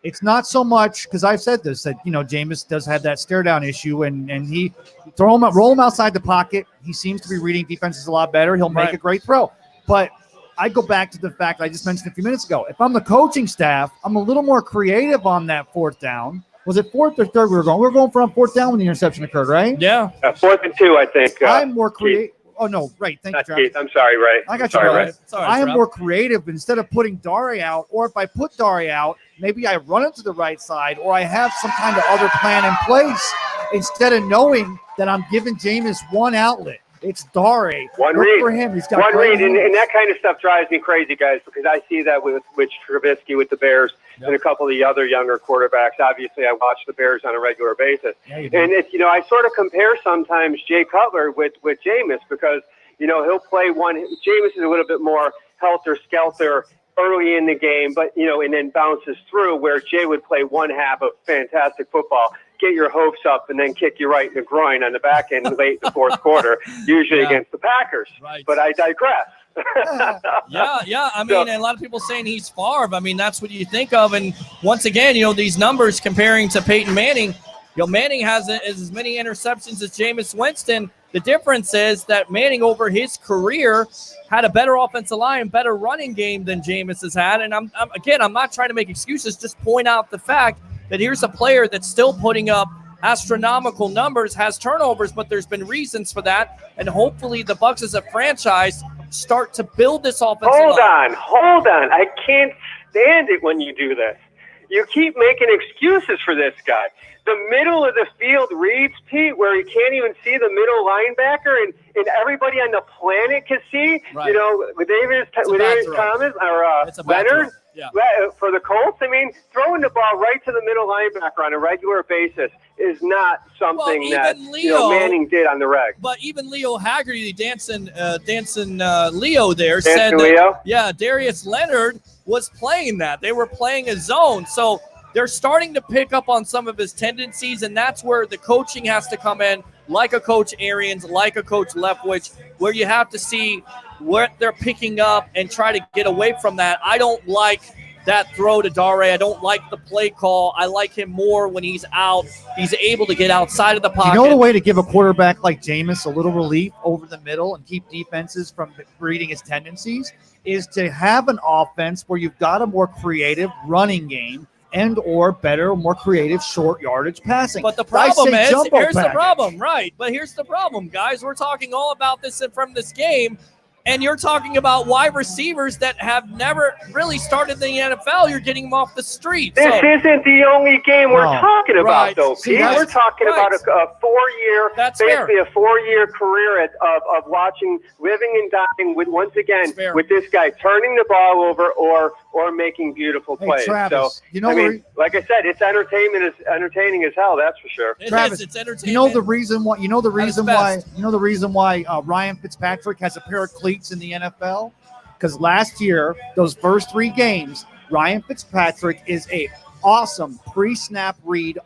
It's not so much because I've said this that Jameis does have that stare down issue, and he roll him outside the pocket. He seems to be reading defenses a lot better. He'll make a great throw. But I go back to the fact I just mentioned a few minutes ago. If I'm the coaching staff, I'm a little more creative on that fourth down. Was it fourth or third we were going? We were going for on fourth down when the interception occurred, right? Yeah. 4th and 2, I think. I'm more creative. Oh, no, right. Thank you, Travis. I'm sorry, Ray. I got you, Ray. I am more creative. Instead of putting Dare out, or if I put Dare out, maybe I run it to the right side, or I have some kind of other plan in place instead of knowing that I'm giving Jameis one outlet. It's Dare. One Look read. for him. He's got one great read, and that kind of stuff drives me crazy, guys, because I see that with Trubisky with the Bears and a couple of the other younger quarterbacks. Obviously, I watch the Bears on a regular basis. Yeah, you do. And it's, I sort of compare sometimes Jay Cutler with Jameis because, he'll play one. Jameis is a little bit more helter-skelter early in the game, but, and then bounces through, where Jay would play one half of fantastic football, get your hopes up, and then kick you right in the groin on the back end late in the fourth quarter, usually against the Packers. Right. But I digress. Yeah. I mean, and a lot of people saying he's Favre. I mean, that's what you think of. And once again, these numbers comparing to Peyton Manning, Manning has as many interceptions as Jameis Winston. The difference is that Manning over his career had a better offensive line, better running game than Jameis has had. And I'm not trying to make excuses, just point out the fact that here's a player that's still putting up astronomical numbers, has turnovers, but there's been reasons for that. And hopefully the Bucs as a franchise start to build this offensive line. Hold on. I can't stand it when you do this. You keep making excuses for this guy. The middle of the field reads, Pete, where he can't even see the middle linebacker, and everybody on the planet can see. Right. With Davis Thomas or Leonard for the Colts. I mean, throwing the ball right to the middle linebacker on a regular basis is not something that Manning did on the reg. But even Leo Haggerty, dancing Leo there, said that, Darius Leonard was playing that. They were playing a zone. So they're starting to pick up on some of his tendencies, and that's where the coaching has to come in, like a Coach Arians, like a Coach Leftwich, where you have to see what they're picking up and try to get away from that. I don't like that throw to Dare. I don't like the play call. I like him more when he's out. He's able to get outside of the pocket. The way to give a quarterback like Jameis a little relief over the middle and keep defenses from reading his tendencies is to have an offense where you've got a more creative running game and or better, more creative short yardage passing. But the problem is, here's the problem, right? But here's the problem, guys. We're talking all about this from this game, and you're talking about wide receivers that have never really started in the NFL. You're getting them off the street. This isn't the only game we're talking about, though, Pete. We're talking about a 4-year, basically a 4-year career of watching, living and dying with, once again, with this guy turning the ball over or making beautiful plays. Travis, so, like I said, it's entertaining as hell. That's for sure. Travis, it's entertaining. You know the reason why Ryan Fitzpatrick has a pair of cleats in the NFL? Because last year, those first 3 games, Ryan Fitzpatrick is a awesome pre-snap read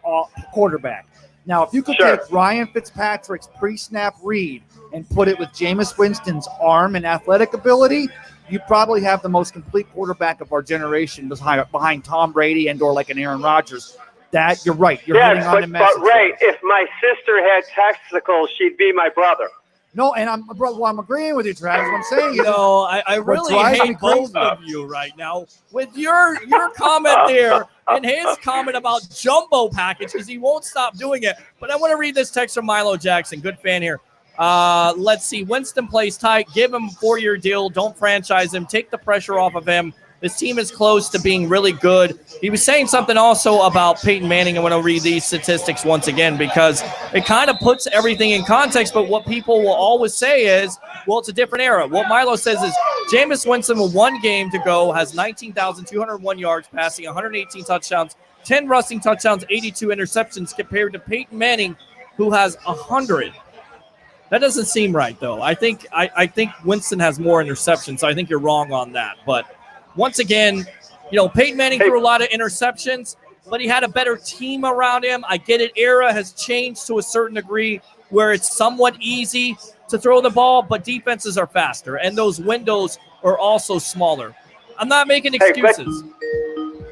quarterback. Now, if you could take Ryan Fitzpatrick's pre-snap read and put it with Jameis Winston's arm and athletic ability, you probably have the most complete quarterback of our generation behind Tom Brady and or like an Aaron Rodgers. That you're right. You're hitting on the message. But Ray, if my sister had testicles, she'd be my brother. No, and I'm agreeing with you, Travis. What I'm saying, I really hate both of you right now with your comment there and his comment about jumbo package because he won't stop doing it. But I want to read this text from Milo Jackson, good fan here. Let's see. Winston plays tight. Give him a 4-year deal. Don't franchise him. Take the pressure off of him. This team is close to being really good. He was saying something also about Peyton Manning. I want to read these statistics once again because it kind of puts everything in context. But what people will always say is, well, it's a different era. What Milo says is Jameis Winston with 1 game to go has 19,201 yards passing, 118 touchdowns, 10 rushing touchdowns, 82 interceptions compared to Peyton Manning, who has 100. That doesn't seem right, though. I think Winston has more interceptions, so I think you're wrong on that. But once again, Peyton Manning threw a lot of interceptions, but he had a better team around him. I get it. Era has changed to a certain degree where it's somewhat easy to throw the ball, but defenses are faster, and those windows are also smaller. I'm not making excuses.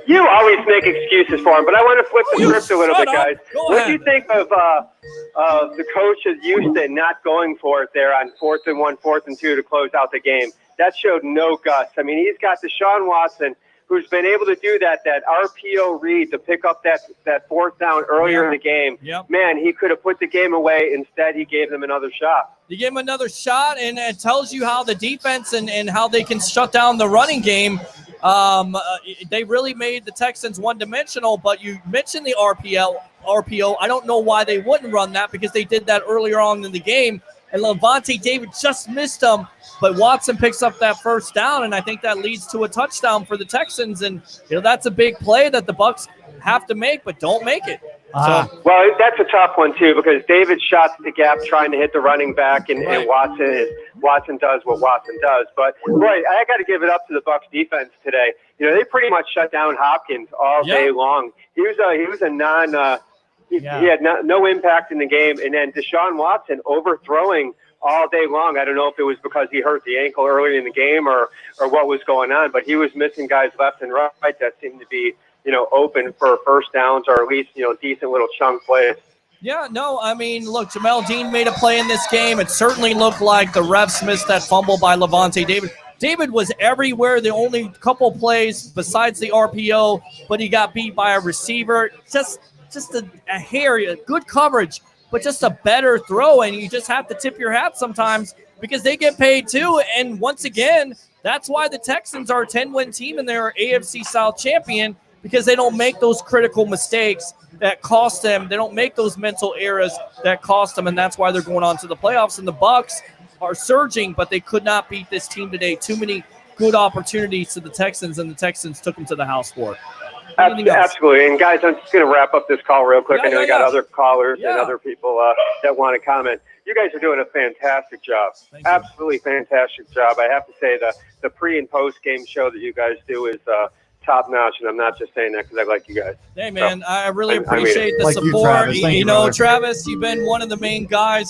You always make excuses for him, but I want to flip the script a little bit, guys. What do you think of the coach of Houston not going for it there on 4th and 1, 4th and 2 to close out the game? That showed no guts. I mean, he's got Deshaun Watson, who's been able to do that RPO read to pick up that 4th down earlier in the game. Yep. Man, he could have put the game away. Instead, he gave them another shot. You give him another shot, and it tells you how the defense and how they can shut down the running game. They really made the Texans one-dimensional, but you mentioned the RPO. I don't know why they wouldn't run that, because they did that earlier on in the game, and Levante David just missed them, but Watson picks up that first down, and I think that leads to a touchdown for the Texans, and that's a big play that the Bucs have to make, but don't make it. Well, that's a tough one, too, because David shots the gap trying to hit the running back, and Watson does what Watson does. But, boy, I got to give it up to the Bucs defense today. They pretty much shut down Hopkins all day long. He was a he had no impact in the game. And then Deshaun Watson overthrowing all day long. I don't know if it was because he hurt the ankle early in the game or what was going on, but he was missing guys left and right that seemed to be open for first downs or at least, decent little chunk plays. Yeah, no, I mean, look, Jamel Dean made a play in this game. It certainly looked like the refs missed that fumble by Levante David. David was everywhere. The only couple plays besides the RPO, but he got beat by a receiver. Just a hair, good coverage, but just a better throw. And you just have to tip your hat sometimes because they get paid too. And once again, that's why the Texans are a 10-win team and they're AFC South champion, because they don't make those critical mistakes that cost them. They don't make those mental errors that cost them, and that's why they're going on to the playoffs. And the Bucs are surging, but they could not beat this team today. Too many good opportunities to the Texans, and the Texans took them to the house for it. Absolutely. And, guys, I'm just going to wrap up this call real quick. I know we got other callers and other people that want to comment. You guys are doing a fantastic job. Absolutely fantastic job. I have to say the pre- and post-game show that you guys do is top notch, and I'm not just saying that because I like you guys. Hey, man, I really appreciate the support. Travis, you've been one of the main guys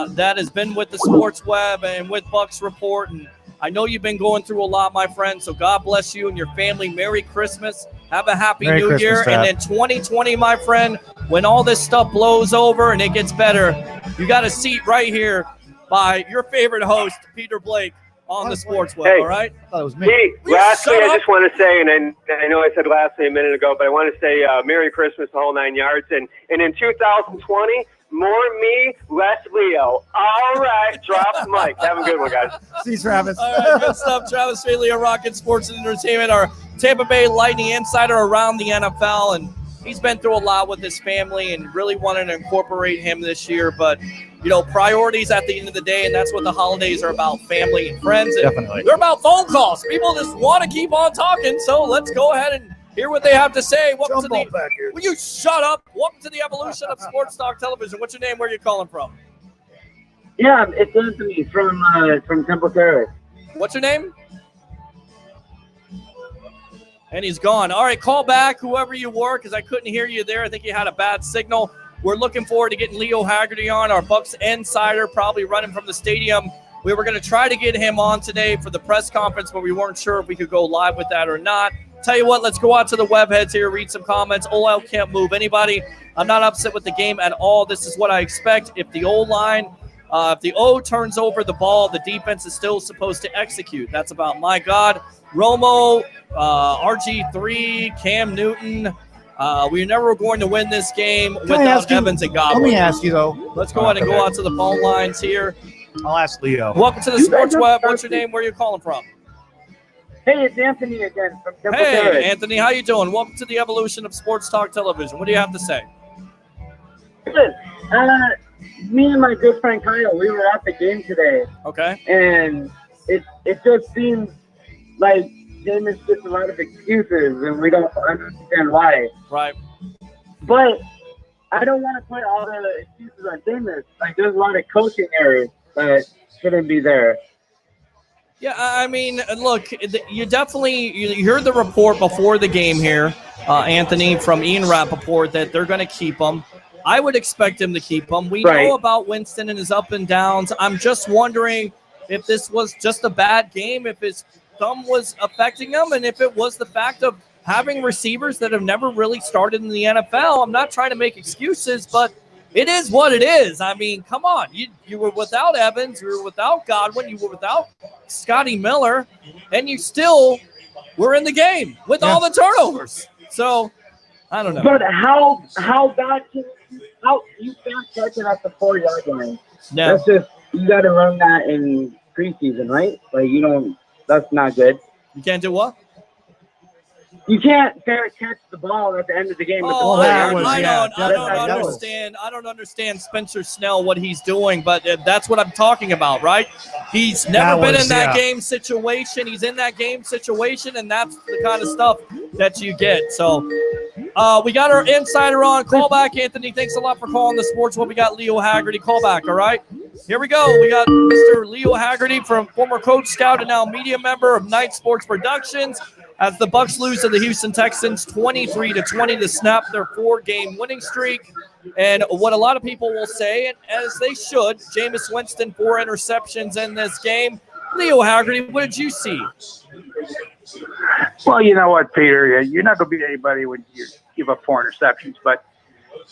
that has been with the Sports Web and with Bucs Report, and I know you've been going through a lot, my friend, so God bless you and your family. Merry Christmas. Have a happy New Year. And then 2020, my friend, when all this stuff blows over and it gets better, you got a seat right here by your favorite host, Peter Blake, on the Sports Web, all right? I thought it was me. Hey, lastly, I just want to say, and I know I said lastly a minute ago, but I want to say Merry Christmas, the whole 9 yards. And in 2020, more me, less Leo. All right, drop the mic. Have a good one, guys. See you, Travis. All right, good stuff. Travis Faley of Rocket Sports and Entertainment, our Tampa Bay Lightning insider around the NFL, and he's been through a lot with his family and really wanted to incorporate him this year. But, priorities at the end of the day, and that's what the holidays are about, family and friends. And definitely. They're about phone calls. People just want to keep on talking, so let's go ahead and hear what they have to say. Welcome to the – will you shut up? Welcome to the evolution of Sports Talk Television. What's your name? Where are you calling from? Yeah, it's Anthony from Temple Terrace. What's your name? And he's gone. All right, call back, whoever you were, because I couldn't hear you there. I think you had a bad signal. We're looking forward to getting Leo Haggerty on, our Bucs insider, probably running from the stadium. We were going to try to get him on today for the press conference, but we weren't sure if we could go live with that or not. Tell you what, let's go out to the web heads here, read some comments. OL can't move anybody. I'm not upset with the game at all. This is what I expect. If the O-line, if the O turns over the ball, the defense is still supposed to execute. That's about my God. Romo, RG3, Cam Newton. We never were going to win this game without Evans and Godwin. Let me ask you, though. Let's go ahead and go out to the phone lines here. I'll ask Leo. Welcome to the Sports Web. What's your name? Where are you calling from? Hey, it's Anthony again from Temple Hey, Terrace. Anthony, how you doing? Welcome to the evolution of Sports Talk Television. What do you have to say? Good. Me and my good friend Kyle, we were at the game today. Okay. And it just seems like Jameis gets a lot of excuses, and we don't understand why. Right. But I don't want to put all the excuses on Jameis. Like, there's a lot of coaching errors that shouldn't be there. Yeah, I mean, look, you heard the report before the game here, Anthony, from Ian Rappaport, that they're going to keep him. I would expect him to keep him. We know about Winston and his up and downs. I'm just wondering if this was just a bad game, if his thumb was affecting him, and if it was the fact of having receivers that have never really started in the NFL. I'm not trying to make excuses, but it is what it is. I mean, come on. You were without Evans, you were without Godwin, you were without Scotty Miller, and you still were in the game with all the turnovers. So, I don't know. But how bad can you can't catch it at the 4-yard line? Yeah. That's just, you got to run that in preseason, right? Like, that's not good. You can't do what? You can't fair catch the ball at the end of the game. Oh, I don't understand Spencer Snell, what he's doing, but that's what I'm talking about, right? He's never been in that game situation. He's in that game situation, and that's the kind of stuff that you get. So we got our insider on. Call back, Anthony. Thanks a lot for calling the Sports Web. We got Leo Haggerty. Call back, all right? Here we go. We got Mr. Leo Haggerty, from former Coach Scout and now media member of Night Sports Productions, as the Bucs lose to the Houston Texans 23-20 to snap their 4-game winning streak. And what a lot of people will say, and as they should, Jameis Winston 4 interceptions in this game. Leo Haggerty, what did you see? Well, you know what, Peter? You're not going to beat anybody when you give up 4 interceptions. But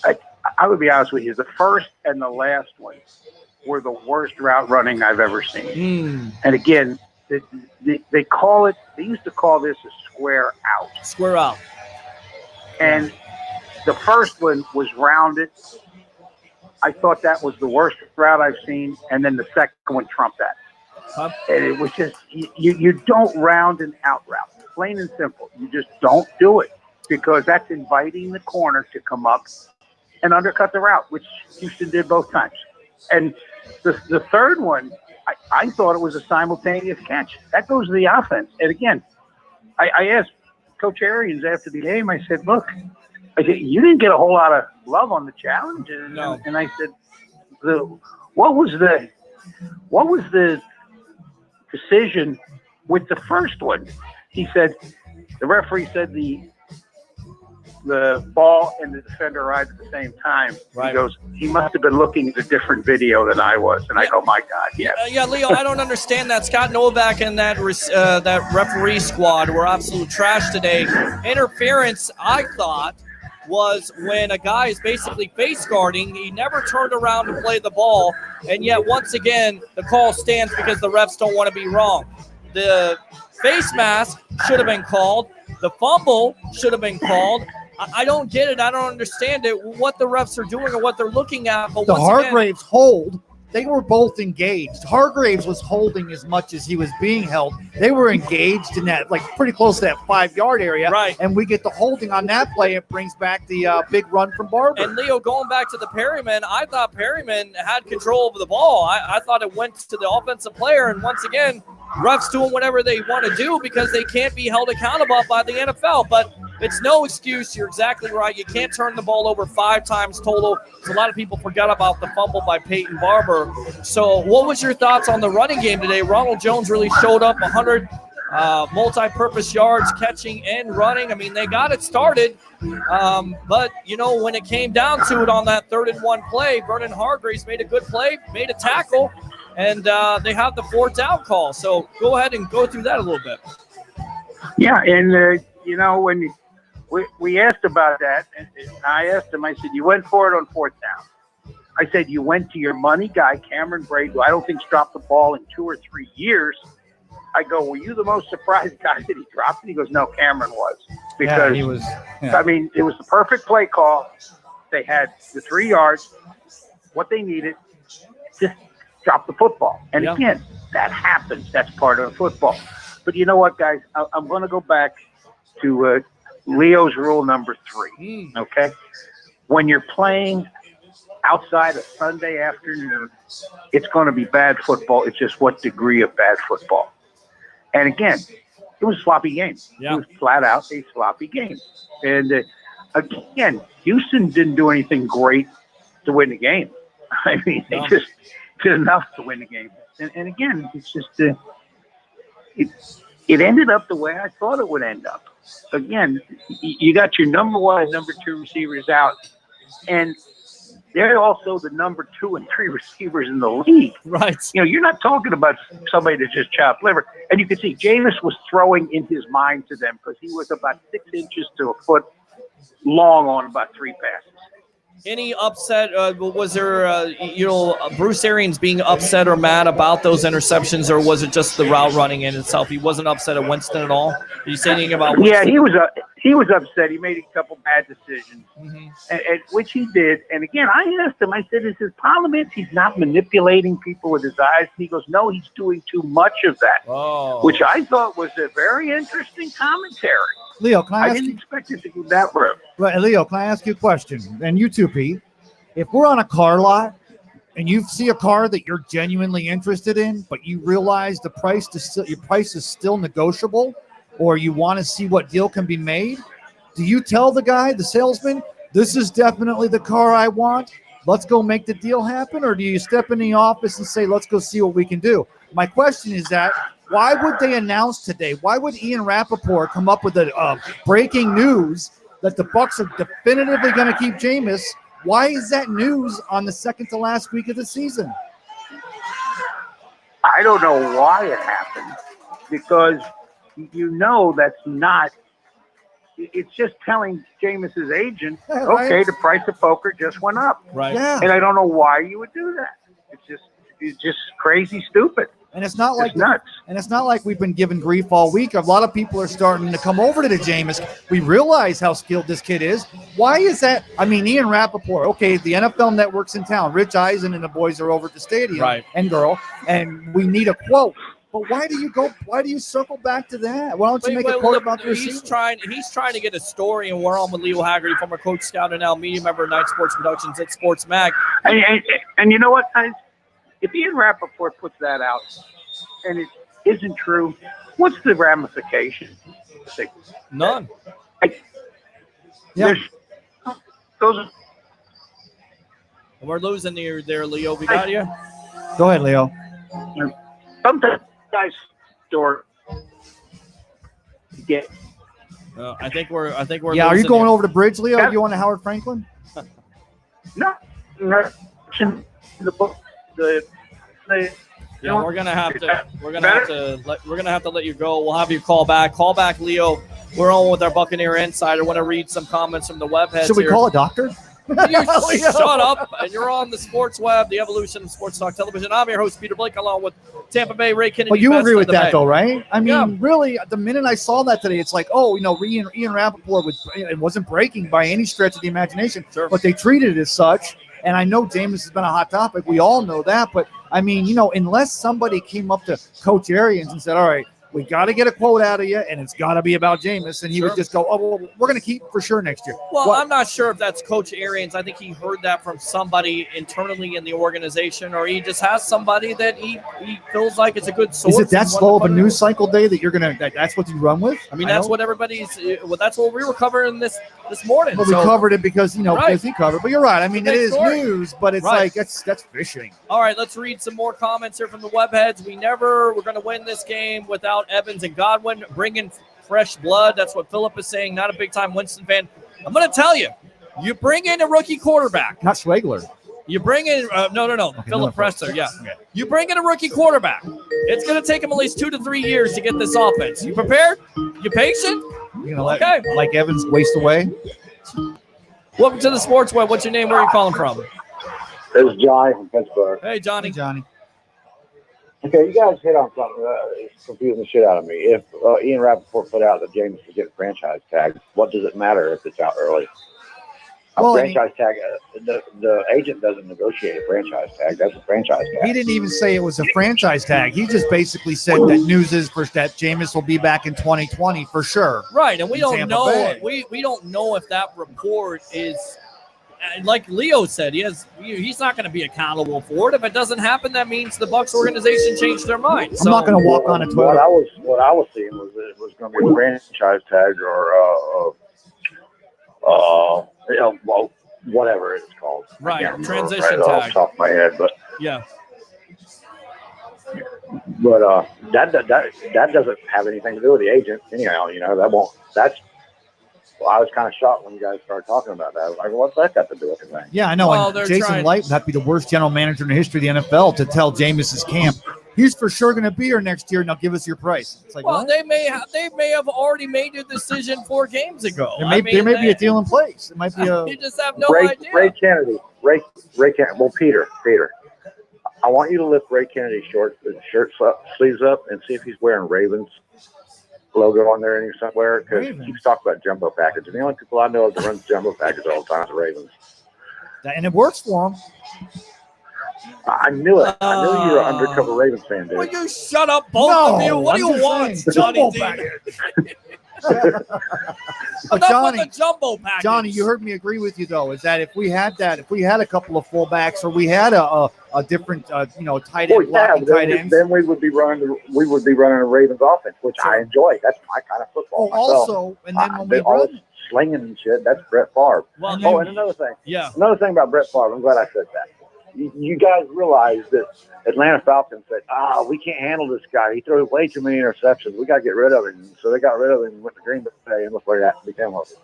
I would be honest with you, the first and the last one were the worst route running I've ever seen. And again, they call it. They used to call this a square out. Square out. And the first one was rounded. I thought that was the worst route I've seen, and then the second one trumped that. And it was just you don't round an out route, plain and simple. You just don't do it, because that's inviting the corner to come up and undercut the route, which Houston did both times. And the third one, I thought it was a simultaneous catch. That goes to the offense. And again, I asked Coach Arians after the game, I said, look, you didn't get a whole lot of love on the challenge. And I said, what was the decision with the first one? He said, the referee said the ball and the defender arrived at the same time. Right. He goes, he must have been looking at a different video than I was. And I go, my God, yeah. Leo, I don't understand that. Scott Novak and that referee squad were absolute trash today. Interference, I thought, was when a guy is basically face guarding. He never turned around to play the ball. And yet, once again, the call stands because the refs don't want to be wrong. The face mask should have been called. The fumble should have been called. I don't get it. I don't understand it, what the refs are doing or what they're looking at. But the Hargraves hold, they were both engaged. Hargraves was holding as much as he was being held. They were engaged in that, like pretty close to that 5-yard area. Right. And we get the holding on that play. It brings back the big run from Barber. And Leo, going back to the Perryman, I thought Perryman had control over the ball. I thought it went to the offensive player. And once again, refs doing whatever they want to do because they can't be held accountable by the NFL. But it's no excuse. You're exactly right. You can't turn the ball over 5 times total. So a lot of people forgot about the fumble by Peyton Barber. So what was your thoughts on the running game today? Ronald Jones really showed up, 100 multi-purpose yards, catching and running. I mean, they got it started. But, when it came down to it on that 3rd and 1 play, Vernon Hargraves made a good play, made a tackle, and they have the 4th down call. So go ahead and go through that a little bit. Yeah, and, when we asked about that, and I asked him, I said, you went for it on 4th down. I said, you went to your money guy, Cameron Brate, who I don't think's dropped the ball in 2 or 3 years. I go, were you the most surprised guy that he dropped it? He goes, no, Cameron was. Because, he was. I mean, it was the perfect play call. They had the 3 yards, what they needed, just drop the football. And again, that happens. That's part of football. But you know what, guys? I'm going to go back to Leo's rule number 3, okay? When you're playing outside of Sunday afternoon, it's going to be bad football. It's just what degree of bad football. And again, it was a sloppy game. Yeah. It was flat out a sloppy game. And again, Houston didn't do anything great to win the game. I mean, they just did enough to win the game. And again, it's just it ended up the way I thought it would end up. Again, you got your number 1 and number 2 receivers out. And they're also the number 2 and 3 receivers in the league. Right. You know, you're not talking about somebody that just chopped liver. And you can see Jameis was throwing in his mind to them because he was about 6 inches to a foot long on about 3 passes. Any upset? Was there, Bruce Arians being upset or mad about those interceptions, or was it just the route running in itself? He wasn't upset at Winston at all. Did you say anything about Winston? Yeah, he was upset. He made a couple bad decisions, and which he did. And again, I asked him. I said, "His problem is he's not manipulating people with his eyes." And he goes, "No, he's doing too much of that," which I thought was a very interesting commentary. Leo, can I didn't expect it to go that route. Right, Leo, can I ask you a question? And you too, Pete. If we're on a car lot and you see a car that you're genuinely interested in, but you realize your price is still negotiable, or you want to see what deal can be made, do you tell the guy, the salesman, this is definitely the car I want, let's go make the deal happen? Or do you step in the office and say, let's go see what we can do? My question is that, why would they announce today? Why would Ian Rappaport come up with a breaking news that the Bucs are definitively going to keep Jameis? Why is that news on the second to last week of the season? I don't know why it happened, because that's not. It's just telling Jameis's agent, okay, the price of poker just went up. Right. Yeah. And I don't know why you would do that. It's just crazy stupid. And it's not like nuts. And it's not like we've been given grief all week. A lot of people are starting to come over to the Jameis. We realize how skilled this kid is. Why is that? I mean, Ian Rappaport, okay, the NFL Network's in town. Rich Eisen and the boys are over at the stadium, right, and girl, and we need a quote. But why do you circle back to that? Why don't you make a quote about the receiver? He's trying to get a story, and we're on with Leo Haggerty, former coach, scout, and now media member of Night Sports Productions at Sports Mag. And you know what, guys? If Ian Rappaport puts that out and it isn't true, what's the ramification? None. We're losing you there, Leo. We got you. Go ahead, Leo. Sometimes guys store get. I think we're. Yeah, are you going you. over the bridge, Leo? Are you on to Howard Franklin? No. The book. Yeah, we're gonna have to let you go. We'll have you call back. Call back, Leo. We're on with our Buccaneer Insider. I want to read some comments from the web heads. Should we here. call a doctor? You shut up. And you're on the Sports Web, the evolution of sports talk television. I'm your host, Peter Blake, along with Tampa Bay Ray Kennedy. Well, you agree with that, Bay. though, right? I mean, really, the minute I saw that today, it's like, Ian Rappaport it wasn't breaking by any stretch of the imagination, but they treated it as such. And I know Jameis has been a hot topic. We all know that. But, I mean, unless somebody came up to Coach Arians and said, all right, we got to get a quote out of you, and it's got to be about Jameis. And he would just go, oh, well, we're going to keep for sure next year. Well, I'm not sure if that's Coach Arians. I think he heard that from somebody internally in the organization, or he just has somebody that he feels like is a good source. Is it that slow of a news cycle day that you're going to – that's what you run with? I mean, that's what everybody's – that's what we were covering this morning. Well, we covered it because, because he covered. But you're right. I mean, it is news, but it's like that's fishing. All right, let's read some more comments here from the web heads. We're going to win this game without Evans and Godwin bringing fresh blood. That's what Philip is saying. Not a big-time Winston fan. I'm going to tell you, you bring in a rookie quarterback. Not Schwegler. You bring in no. Okay, Philip Presser, yeah. Okay. You bring in a rookie quarterback. It's going to take him at least 2 to 3 years to get this offense. You prepared? You patient? You're going to let like Evans waste away? Welcome to the Sports Web. What's your name? Where are you calling from? This is Johnny from Pittsburgh. Hey, Johnny. Hey, Johnny. Okay, you guys hit on something it's confusing the shit out of me. If Ian Rappaport put out that James was getting franchise tagged, what does it matter if it's out early? Franchise tag, the agent doesn't negotiate a franchise tag. That's a franchise tag. He didn't even say it was a franchise tag. He just basically said that news is that Jameis will be back in 2020 for sure. Right, and we don't know. We don't know if that report is. Like Leo said, he's not going to be accountable for it. If it doesn't happen, that means the Bucs organization changed their mind. I'm not going to walk on a Twitter. What I was seeing was that it was going to be a franchise tag or whatever it's called. Right, transition right tag. off the top of my head, but yeah. But that doesn't have anything to do with the agent. Anyhow, that won't. Well, I was kind of shocked when you guys started talking about that. I was like, what's that got to do with anything? Yeah, I know. Well, and they're Jason trying- Light would have to be the worst general manager in the history of the NFL to tell Jameis's camp, he's for sure going to be here next year. Now give us your price. It's like, Well, what? they may have already made a decision 4 games ago. There may be a deal in place. It might be a. You just have no Ray idea. Kennedy. Ray Kennedy. Well, Peter. I want you to lift Ray Kennedy's shirt sleeves up and see if he's wearing Ravens logo on there somewhere, because he keeps talking about jumbo package. And the only people I know that runs jumbo package all the time is the Ravens. And it works for him. I knew it. I knew you were an undercover Ravens fan, dude. Will you shut up, both of you? What do you want, Johnny D? But Enough with the jumbo package. Johnny, you heard me agree with you though. Is that if we had a couple of fullbacks, or we had a different tight end blocking tight ends, then we would be running a Ravens offense, which I enjoy. That's my kind of football. Also, and then when we all run, this slinging and shit, that's Brett Favre. Well, and another thing. Yeah. Another thing about Brett Favre. I'm glad I said that. You guys realize that Atlanta Falcons said, we can't handle this guy. He throws way too many interceptions. We got to get rid of him. So they got rid of him and went to Green Bay, and look where that became of it.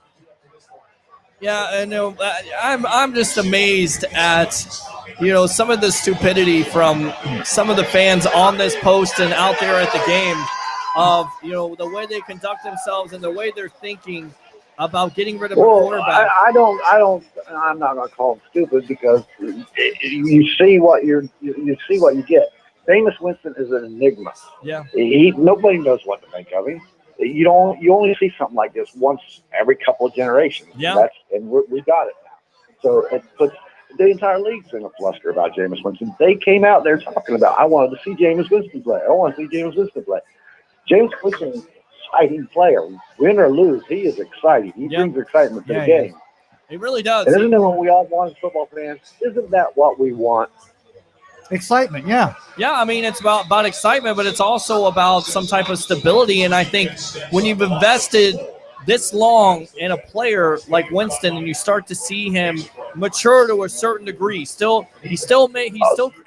Yeah, and I'm just amazed at some of the stupidity from some of the fans on this post and out there at the game of the way they conduct themselves and the way they're thinking about getting rid of a quarterback. I'm not going to call him stupid, because you see what you get. Jameis Winston is an enigma. Yeah. Nobody knows what to make of him. You only see something like this once every couple of generations. Yeah. We got it now. So it puts the entire league's in a fluster about Jameis Winston. They came out there talking about, I wanted to see Jameis Winston play. Jameis Winston is an exciting player. Win or lose, he is exciting. He brings excitement to the game. He really does. And isn't that what we all want as football fans? Isn't that what we want? Excitement, yeah. Yeah, I mean, it's about excitement, but it's also about some type of stability. And I think when you've invested this long in a player like Winston, and you start to see him mature to a certain degree, he still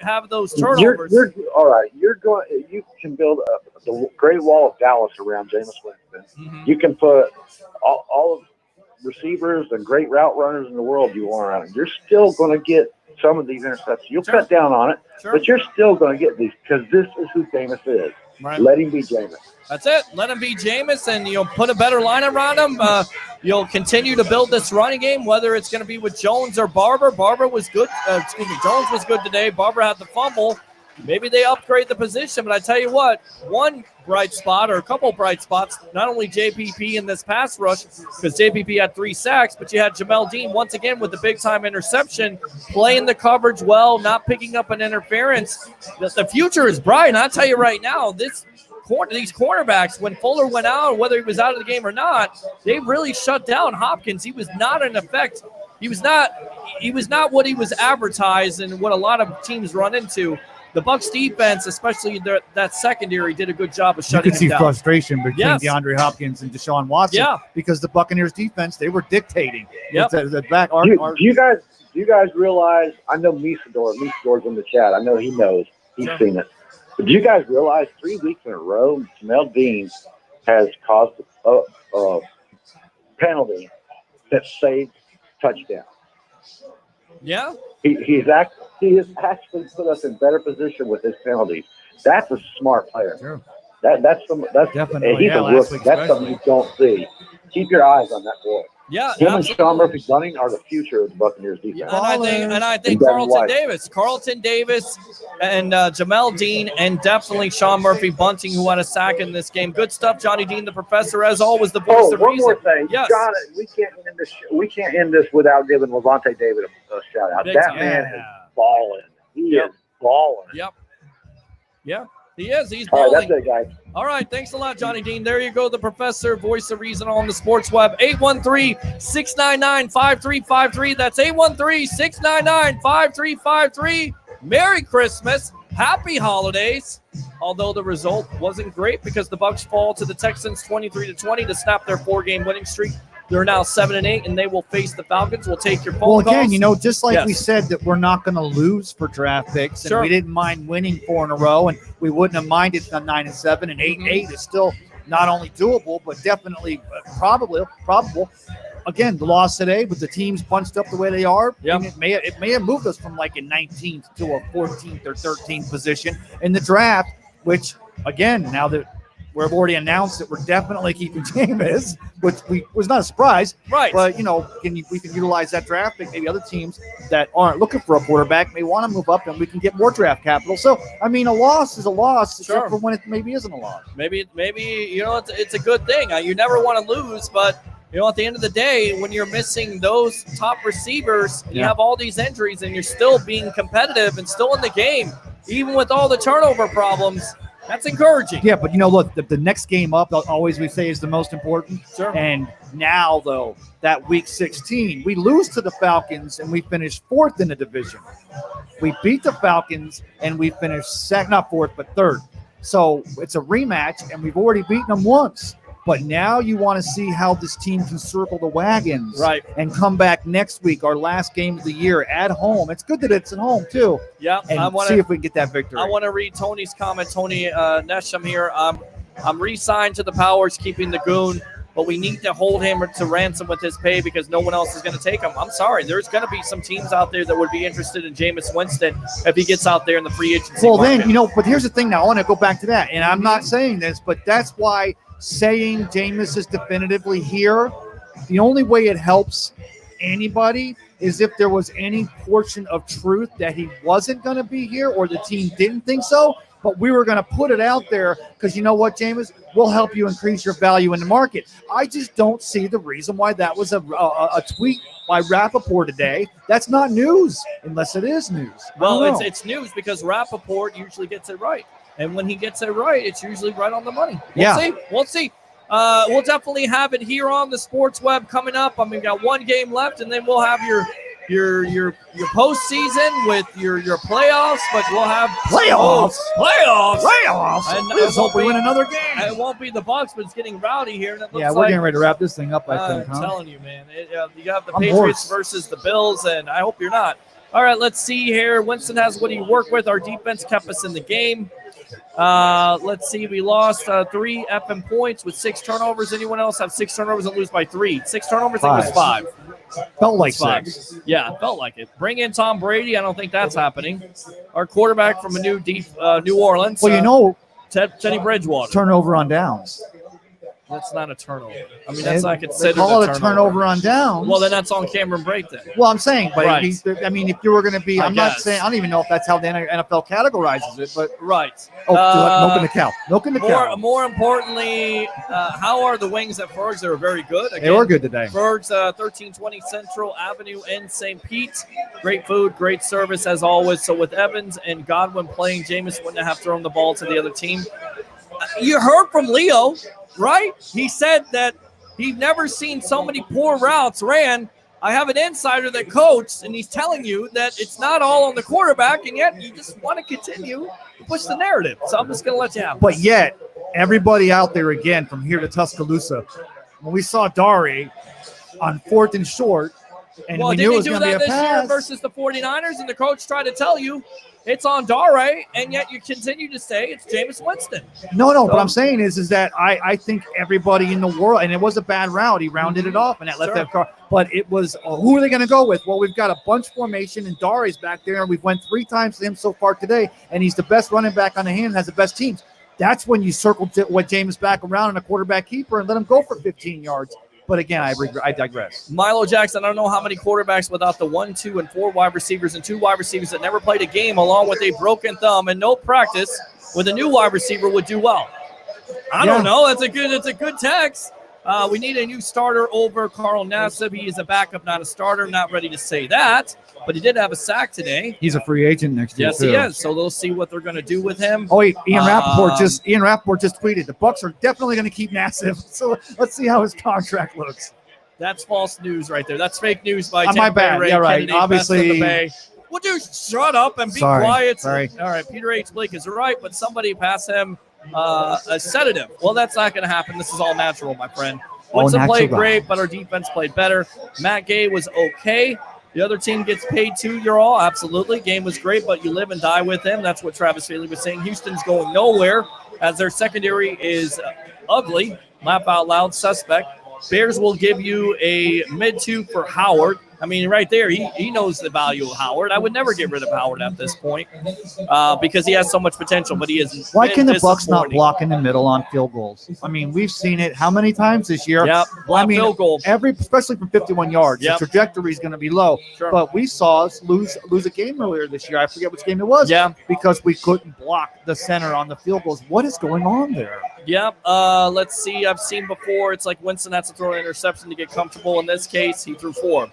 have those turnovers. You're all right. You can build the Great Wall of Dallas around Jameis Winston. Mm-hmm. You can put all of receivers and great route runners in the world you want around him. You're still going to get some of these interceptions. You'll cut down on it, but you're still going to get these, because this is who Jameis is. Right. Let him be Jameis. That's it. Let him be Jameis, and you'll put a better line around him. You'll continue to build this running game, whether it's going to be with Jones or Barber. Barber was good. Jones was good today. Barber had the fumble. Maybe they upgrade the position, but I tell you what, one bright spot or a couple bright spots, not only JPP in this pass rush, because JPP had 3 sacks, but you had Jamel Dean once again with the big-time interception, playing the coverage well, not picking up an interference. The future is bright, and I'll tell you right now, these cornerbacks, when Fuller went out, whether he was out of the game or not, they really shut down Hopkins. He was not an effect. He was not what he was advertised and what a lot of teams run into. The Bucs defense, especially that secondary, did a good job of shutting him down. You could see frustration between DeAndre Hopkins and Deshaun Watson, because the Buccaneers defense, they were dictating. Yep. The back. Do you guys realize? I know Misador's in the chat. I know he knows. He's seen it. But do you guys realize 3 weeks in a row, Jamel Dean has caused a penalty that saved touchdown? Yeah. He has actually put us in better position with his penalties. That's a smart player. Sure. That's definitely. He's a rookie. That's something you don't see. Keep your eyes on that boy. Yeah, him and Sean Murphy Bunting are the future of the Buccaneers defense. And I think Carlton Davis, and Jamel Dean, and definitely Sean Murphy Bunting, who had a sack in this game. Good stuff, Johnny Dean, the professor, as always. The voice of one reason. More thing, yes. John, we can't end this without giving Levante David a shout out. That man is balling. He is balling. Yep. Yeah. He is. He's balling. All right, that's it, guys. All right. Thanks a lot, Johnny Dean. There you go. The professor, voice of reason on the sports web. 813-699-5353. That's 813-699-5353. Merry Christmas. Happy holidays. Although the result wasn't great because the Bucs fall to the Texans 23-20 to snap their 4-game winning streak. They're now 7-8, and they will face the Falcons. We'll take your phone calls. Well, again, just like we said that we're not going to lose for draft picks, and we didn't mind winning 4 in a row, and we wouldn't have minded on 9-7, and 8-8 is still not only doable, but definitely probable. Again, the loss today, with the teams bunched up the way they are, it may have moved us from like a 19th to a 14th or 13th position in the draft, which, again, now that we've already announced that we're definitely keeping Jameis, which was not a surprise. Right. But, we can utilize that draft pick. Maybe other teams that aren't looking for a quarterback may want to move up, and we can get more draft capital. So, a loss is a loss, except for when it maybe isn't a loss. Maybe it's a good thing. You never want to lose, but at the end of the day, when you're missing those top receivers, you have all these injuries, and you're still being competitive and still in the game, even with all the turnover problems. That's encouraging. Yeah, but look, the next game up, always we say, is the most important. Sure. And now, though, that week 16, we lose to the Falcons and we finish 4th in the division. We beat the Falcons and we finish not 4th, but 3rd. So it's a rematch, and we've already beaten them once. But now you want to see how this team can circle the wagons, and come back next week, our last game of the year at home. It's good that it's at home too. Yeah, and see if we can get that victory. I want to read Tony's comment. Tony Nesham here. I'm re-signed to the Powers, keeping the goon, but we need to hold him to ransom with his pay because no one else is going to take him. I'm sorry. There's going to be some teams out there that would be interested in Jameis Winston if he gets out there in the free agency market. Then, but here's the thing now. I want to go back to that, and I'm not saying this, but that's why saying Jameis is definitively here, the only way it helps anybody is if there was any portion of truth that he wasn't going to be here or the team didn't think so, but we were going to put it out there because you know what, Jameis? We'll help you increase your value in the market. I just don't see the reason why that was a tweet by Rappaport today. That's not news unless it is news. Well, it's news because Rappaport usually gets it right. And when he gets it right, it's usually right on the money. We'll see. We'll definitely have it here on the Sports Web coming up. We got one game left, and then we'll have your postseason with your playoffs. But we'll have playoffs. And I just hope we win another game. It won't be the Bucs, but it's getting rowdy here. And it looks we're getting ready to wrap this thing up. I think. I'm telling you, man. You have the Patriots versus the Bills, and I hope you're not. All right, let's see here. Winston has what he worked with. Our defense kept us in the game. Let's see. We lost 3 effing points with 6 turnovers. Anyone else have 6 turnovers and lose by 3? 6 turnovers, I think it was 5. Felt like 6. Yeah, it felt like it. Bring in Tom Brady. I don't think that's happening. Our quarterback from New Orleans. Well, Teddy Bridgewater. Turnover on downs. That's not a turnover. That's not considered call it a turnover on downs. Well, then that's on Cameron Brake then. Well, I'm saying, but if you were going to be, I'm not guess. saying, I don't even know if that's how the NFL categorizes it, but right. Milk in the cow. Milk in the cow. More importantly, how are the wings at Ferg's? They were very good. Again, they were good today. Ferg's 1320 Central Avenue in St. Pete. Great food, great service as always. So with Evans and Godwin playing, Jameis wouldn't have thrown the ball to the other team. You heard from Leo. Right? He said that he'd never seen so many poor routes ran. I have an insider that coached, and he's telling you that it's not all on the quarterback, and yet you just want to continue to push the narrative. So I'm just going to let you have it. But yet, everybody out there, again, from here to Tuscaloosa, when we saw Dari on 4th and short, and we knew it was going to be a pass. Did they do that this year versus the 49ers, and the coach tried to tell you it's on Dare, and yet you continue to say it's Jameis Winston. No. What I'm saying is that I think everybody in the world, and it was a bad route. He rounded it off, and that left that car. But it was, who are they going to go with? Well, we've got a bunch formation, and Dare's back there, and we've went 3 times to him so far today, and he's the best running back on the hand and has the best teams. That's when you circle what Jameis back around in a quarterback keeper and let him go for 15 yards. But again, I digress. Milo Jackson, I don't know how many quarterbacks without the 1, 2, and 4 wide receivers and 2 wide receivers that never played a game along with a broken thumb and no practice with a new wide receiver would do well. I don't know. It's a good text. We need a new starter over Carl Nassib. He is a backup, not a starter. Not ready to say that, but he did have a sack today. He's a free agent next year. Yes, he is. So they'll see what they're going to do with him. Oh, wait, Ian Rappaport just tweeted the Bucs are definitely going to keep Nassib. So let's see how his contract looks. That's false news right there. That's fake news by my bad. Ray yeah, right. Kennedy, Obviously. the Bay. Well, dude, shut up and be quiet. Sorry. All right, Peter H. Blake is right, but somebody pass him a sedative. Well, that's not going to happen. This is all natural, my friend. Winston played great, but our defense played better. Matt Gay was okay. The other team gets paid too. You're all absolutely. Game was great, but you live and die with him. That's what Travis Bailey was saying. Houston's going nowhere. as their secondary is ugly, laugh out loud, suspect. Bears will give you a mid-2 for Howard. I mean, right there, he knows the value of Howard. I would never get rid of Howard at this point because he has so much potential, but he is. Why can the Bucs not block in the middle on field goals? I mean, we've seen it how many times this year? Yep, block field goal. Especially from 51 yards. Yep. The trajectory is going to be low. Sure. But we saw us lose a game earlier this year. I forget which game it was. Yeah. Because we couldn't block the center on the field goals. What is going on there? Yep. Let's see. I've seen before. It's like Winston has to throw an interception to get comfortable. In this case, he threw 4.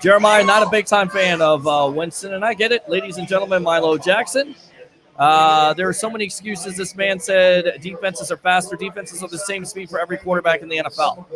Jeremiah, not a big-time fan of Winston, and I get it. Ladies and gentlemen, Milo Jackson. There are so many excuses. This man said defenses are faster. Defenses are the same speed for every quarterback in the NFL.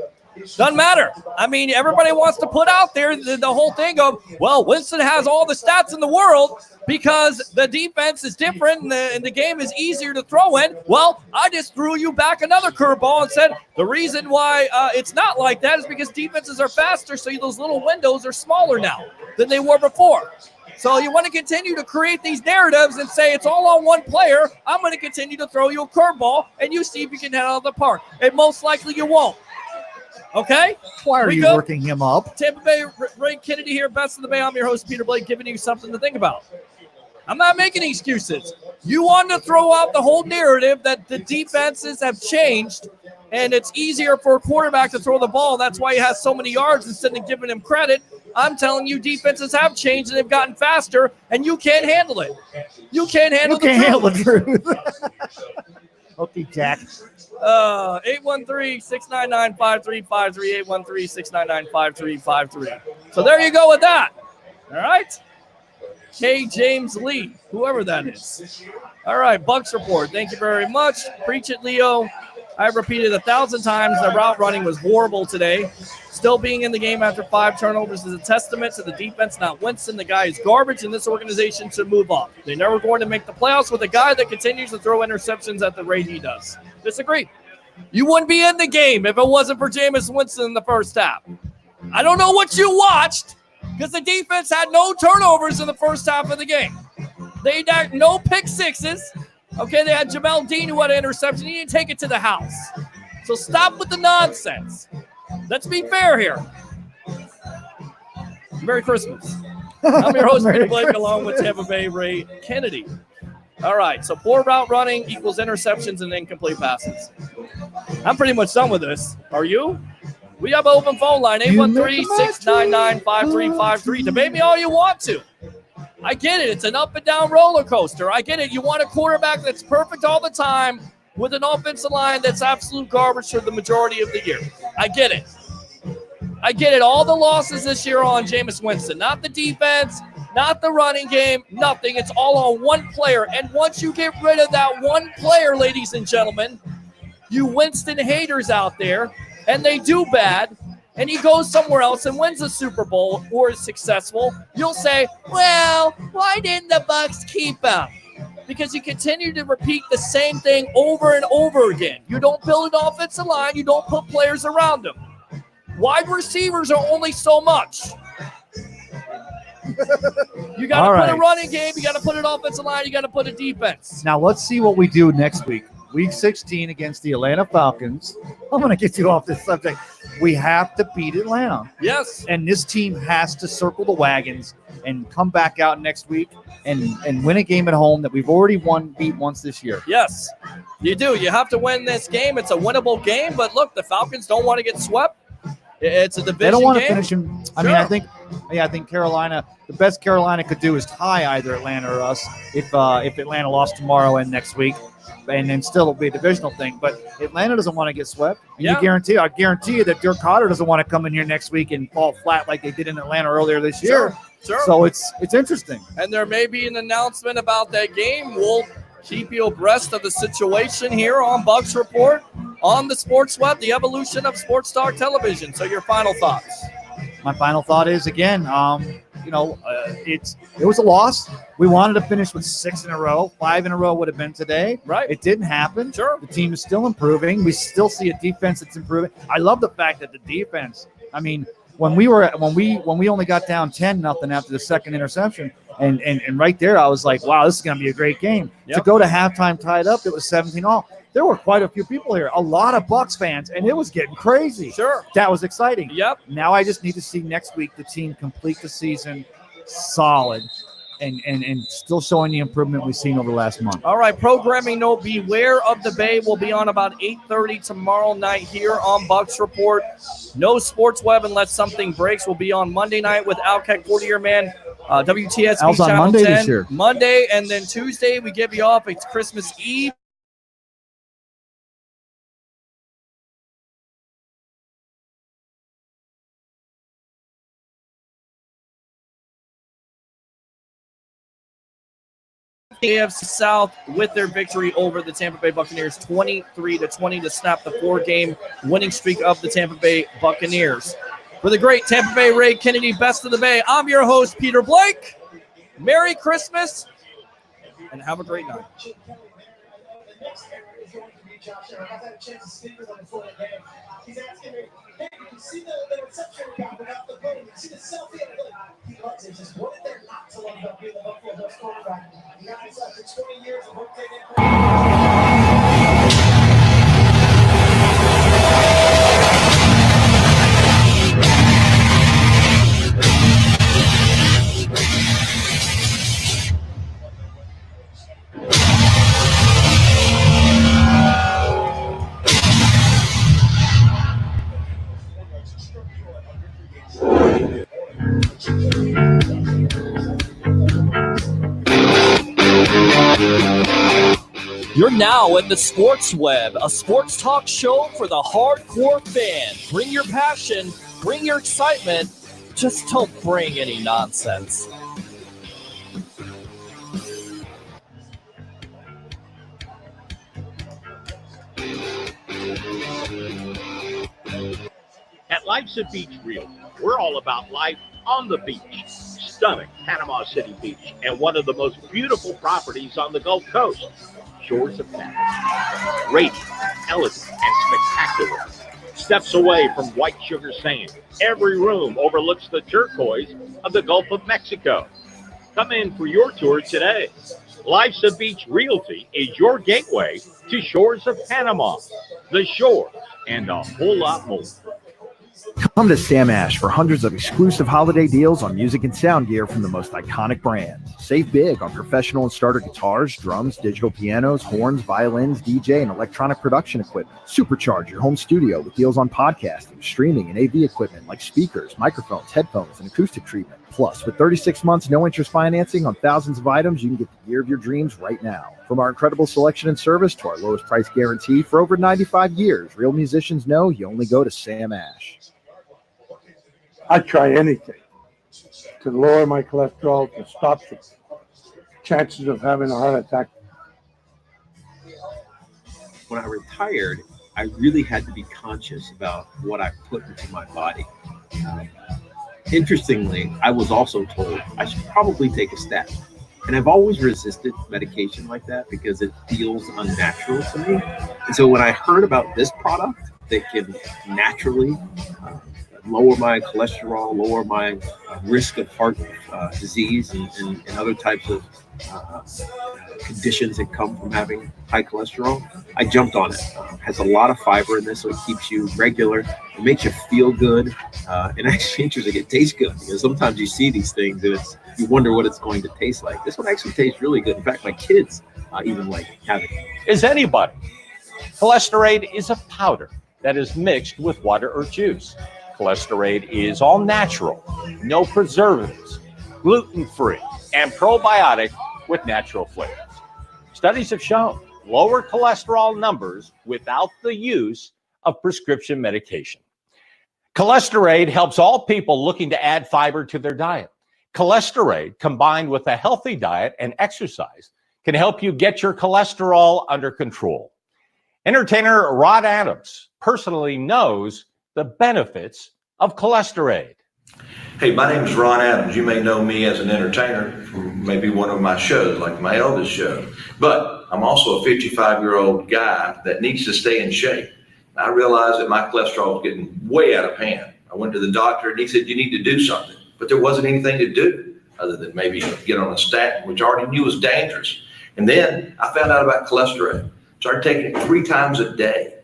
Doesn't matter. I mean, everybody wants to put out there the whole thing of, well, Winston has all the stats in the world because the defense is different and the game is easier to throw in. Well, I just threw you back another curveball and said the reason why it's not like that is because defenses are faster, so those little windows are smaller now than they were before. So you want to continue to create these narratives and say it's all on one player. I'm going to continue to throw you a curveball, and you see if you can hit out of the park. And most likely you won't. Okay? Why are you working him up? Tampa Bay, Ray Kennedy here, Best of the Bay. I'm your host, Peter Blake, giving you something to think about. I'm not making excuses. You want to throw out the whole narrative that the defenses have changed, and it's easier for a quarterback to throw the ball. That's why he has so many yards instead of giving him credit. I'm telling you, defenses have changed, and they've gotten faster, and you can't handle it. You can't handle the truth. Okay, Jack. 813-699-5353, 813-699-5353. So there you go with that. All right? K. James Lee, whoever that is. All right, Bucs Report. Thank you very much. Preach it, Leo. I've repeated 1,000 times the route running was horrible today. Still being in the game after 5 turnovers is a testament to the defense, not Winston. The guy is garbage, and this organization should move up. They're never going to make the playoffs with a guy that continues to throw interceptions at the rate he does. Disagree. You wouldn't be in the game if it wasn't for Jameis Winston in the first half. I don't know what you watched because the defense had no turnovers in the first half of the game. They had no pick sixes. Okay, they had Jamel Dean who had an interception. He didn't take it to the house. So stop with the nonsense. Let's be fair here. Merry Christmas. I'm your host, Peter Blake, along with Tampa Bay Ray Kennedy. All right, so poor route running equals interceptions and incomplete passes. I'm pretty much done with this. Are you? We have an open phone line, 813-699-5353. Debate me all you want to. I get it. It's an up and down roller coaster. I get it. You want a quarterback that's perfect all the time with an offensive line that's absolute garbage for the majority of the year. I get it. I get it. All the losses this year are on Jameis Winston. Not the defense, not the running game, nothing. It's all on one player. And once you get rid of that one player, ladies and gentlemen, you Winston haters out there, and they do bad, and he goes somewhere else and wins a Super Bowl or is successful, you'll say, well, why didn't the Bucs keep him? Because you continue to repeat the same thing over and over again. You don't build an offensive line. You don't put players around them. Wide receivers are only so much. You got to put a running game. You got to put an offensive line. You got to put a defense. Now let's see what we do next week. Week 16 against the Atlanta Falcons. I'm going to get you off this subject. We have to beat Atlanta. Yes. And this team has to circle the wagons and come back out next week and win a game at home that we've already beat once this year. Yes, you do. You have to win this game. It's a winnable game. But look, the Falcons don't want to get swept. It's a division game. They don't want to finish him. I mean, I think Carolina, the best Carolina could do is tie either Atlanta or us if Atlanta lost tomorrow and next week. And then still it'll be a divisional thing. But Atlanta doesn't want to get swept. And I guarantee you that Dirk Cotter doesn't want to come in here next week and fall flat like they did in Atlanta earlier this year. Sure. So it's interesting. And there may be an announcement about that game. We'll keep you abreast of the situation here on Bucs Report, on the Sports Web, the evolution of sports talk television. So your final thoughts. My final thought is, again, it was a loss. We wanted to finish with 6 in a row. 5 in a row would have been today. Right. It didn't happen. Sure. The team is still improving. We still see a defense that's improving. I love the fact that the defense, I mean, when we only got down 10-0 after the second interception, And right there, I was like, wow, this is going to be a great game. Yep. To go to halftime tied up, it was 17-all. There were quite a few people here, a lot of Bucs fans, and it was getting crazy. Sure. That was exciting. Yep. Now I just need to see next week the team complete the season solid and still showing the improvement we've seen over the last month. All right, programming note, Beware of the Bay will be on about 8:30 tomorrow night here on Bucs Report. No Sports Web unless something breaks. Will be on Monday night with Alcac 40-year man, WTSB Al's on Channel Monday 10. this year. Monday, and then Tuesday we give you off. It's Christmas Eve. AFC South with their victory over the Tampa Bay Buccaneers 23-20 to snap the 4-game winning streak of the Tampa Bay Buccaneers. For the great Tampa Bay Ray Kennedy Best of the Bay, I'm your host, Peter Blake. Merry Christmas and have a great night. You're now in the Sports Web, a sports talk show for the hardcore fan. Bring your passion, bring your excitement, just don't bring any nonsense. At Life's a Beach Realty, we're all about life on the beach. Stunning Panama City Beach and one of the most beautiful properties on the Gulf Coast. Shores of Panama. Radiant, elegant, and spectacular. Steps away from white sugar sand, every room overlooks the turquoise of the Gulf of Mexico. Come in for your tour today. Life's a Beach Realty is your gateway to Shores of Panama, the shore, and a whole lot more. Come to Sam Ash for hundreds of exclusive holiday deals on music and sound gear from the most iconic brands. Save big on professional and starter guitars, drums, digital pianos, horns, violins, DJ, and electronic production equipment. Supercharge your home studio with deals on podcasting, streaming, and AV equipment like speakers, microphones, headphones, and acoustic treatment. Plus, with 36 months no-interest financing on thousands of items, you can get the gear of your dreams right now. From our incredible selection and service to our lowest price guarantee for over 95 years, real musicians know you only go to Sam Ash. I'd try anything to lower my cholesterol, to stop the chances of having a heart attack. When I retired, I really had to be conscious about what I put into my body. Interestingly, I was also told I should probably take a statin. And I've always resisted medication like that because it feels unnatural to me. And so when I heard about this product that can naturally lower my cholesterol, lower my risk of heart disease and other types of conditions that come from having high cholesterol, I jumped on it. Has a lot of fiber in this, so it keeps you regular. It makes you feel good. And actually, interesting, it tastes good because sometimes you see these things and you wonder what it's going to taste like. This one actually tastes really good. In fact, my kids even like having it. Is anybody? Cholesterate is a powder that is mixed with water or juice. Cholesterate is all natural, no preservatives, gluten-free, and probiotic with natural flavors. Studies have shown lower cholesterol numbers without the use of prescription medication. Cholesterate helps all people looking to add fiber to their diet. Cholesterate, combined with a healthy diet and exercise, can help you get your cholesterol under control. Entertainer Rod Adams personally knows the benefits of cholesterate. Hey, my name is Ron Adams. You may know me as an entertainer from maybe one of my shows, like my Elvis show. But I'm also a 55-year-old guy that needs to stay in shape. I realized that my cholesterol was getting way out of hand. I went to the doctor and he said, you need to do something. But there wasn't anything to do. other than maybe get on a statin, which I already knew was dangerous. And then I found out about cholesterol. Started taking it 3 times a day.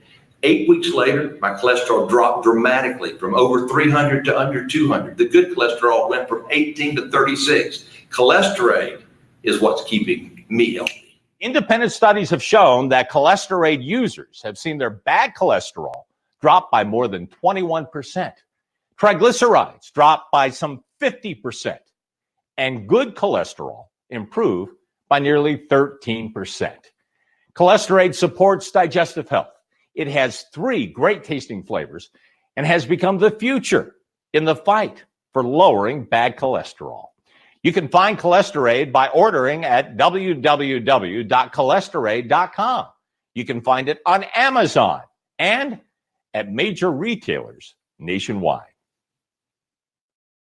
8 weeks later, my cholesterol dropped dramatically from over 300 to under 200. The good cholesterol went from 18 to 36. Cholesterol is what's keeping me healthy. Independent studies have shown that cholesterol users have seen their bad cholesterol drop by more than 21%. Triglycerides drop by some 50%. And good cholesterol improve by nearly 13%. Cholesterol supports digestive health. It has 3 great tasting flavors and has become the future in the fight for lowering bad cholesterol. You can find Cholesterol by ordering at www.cholesterol.com. You can find it on Amazon and at major retailers nationwide.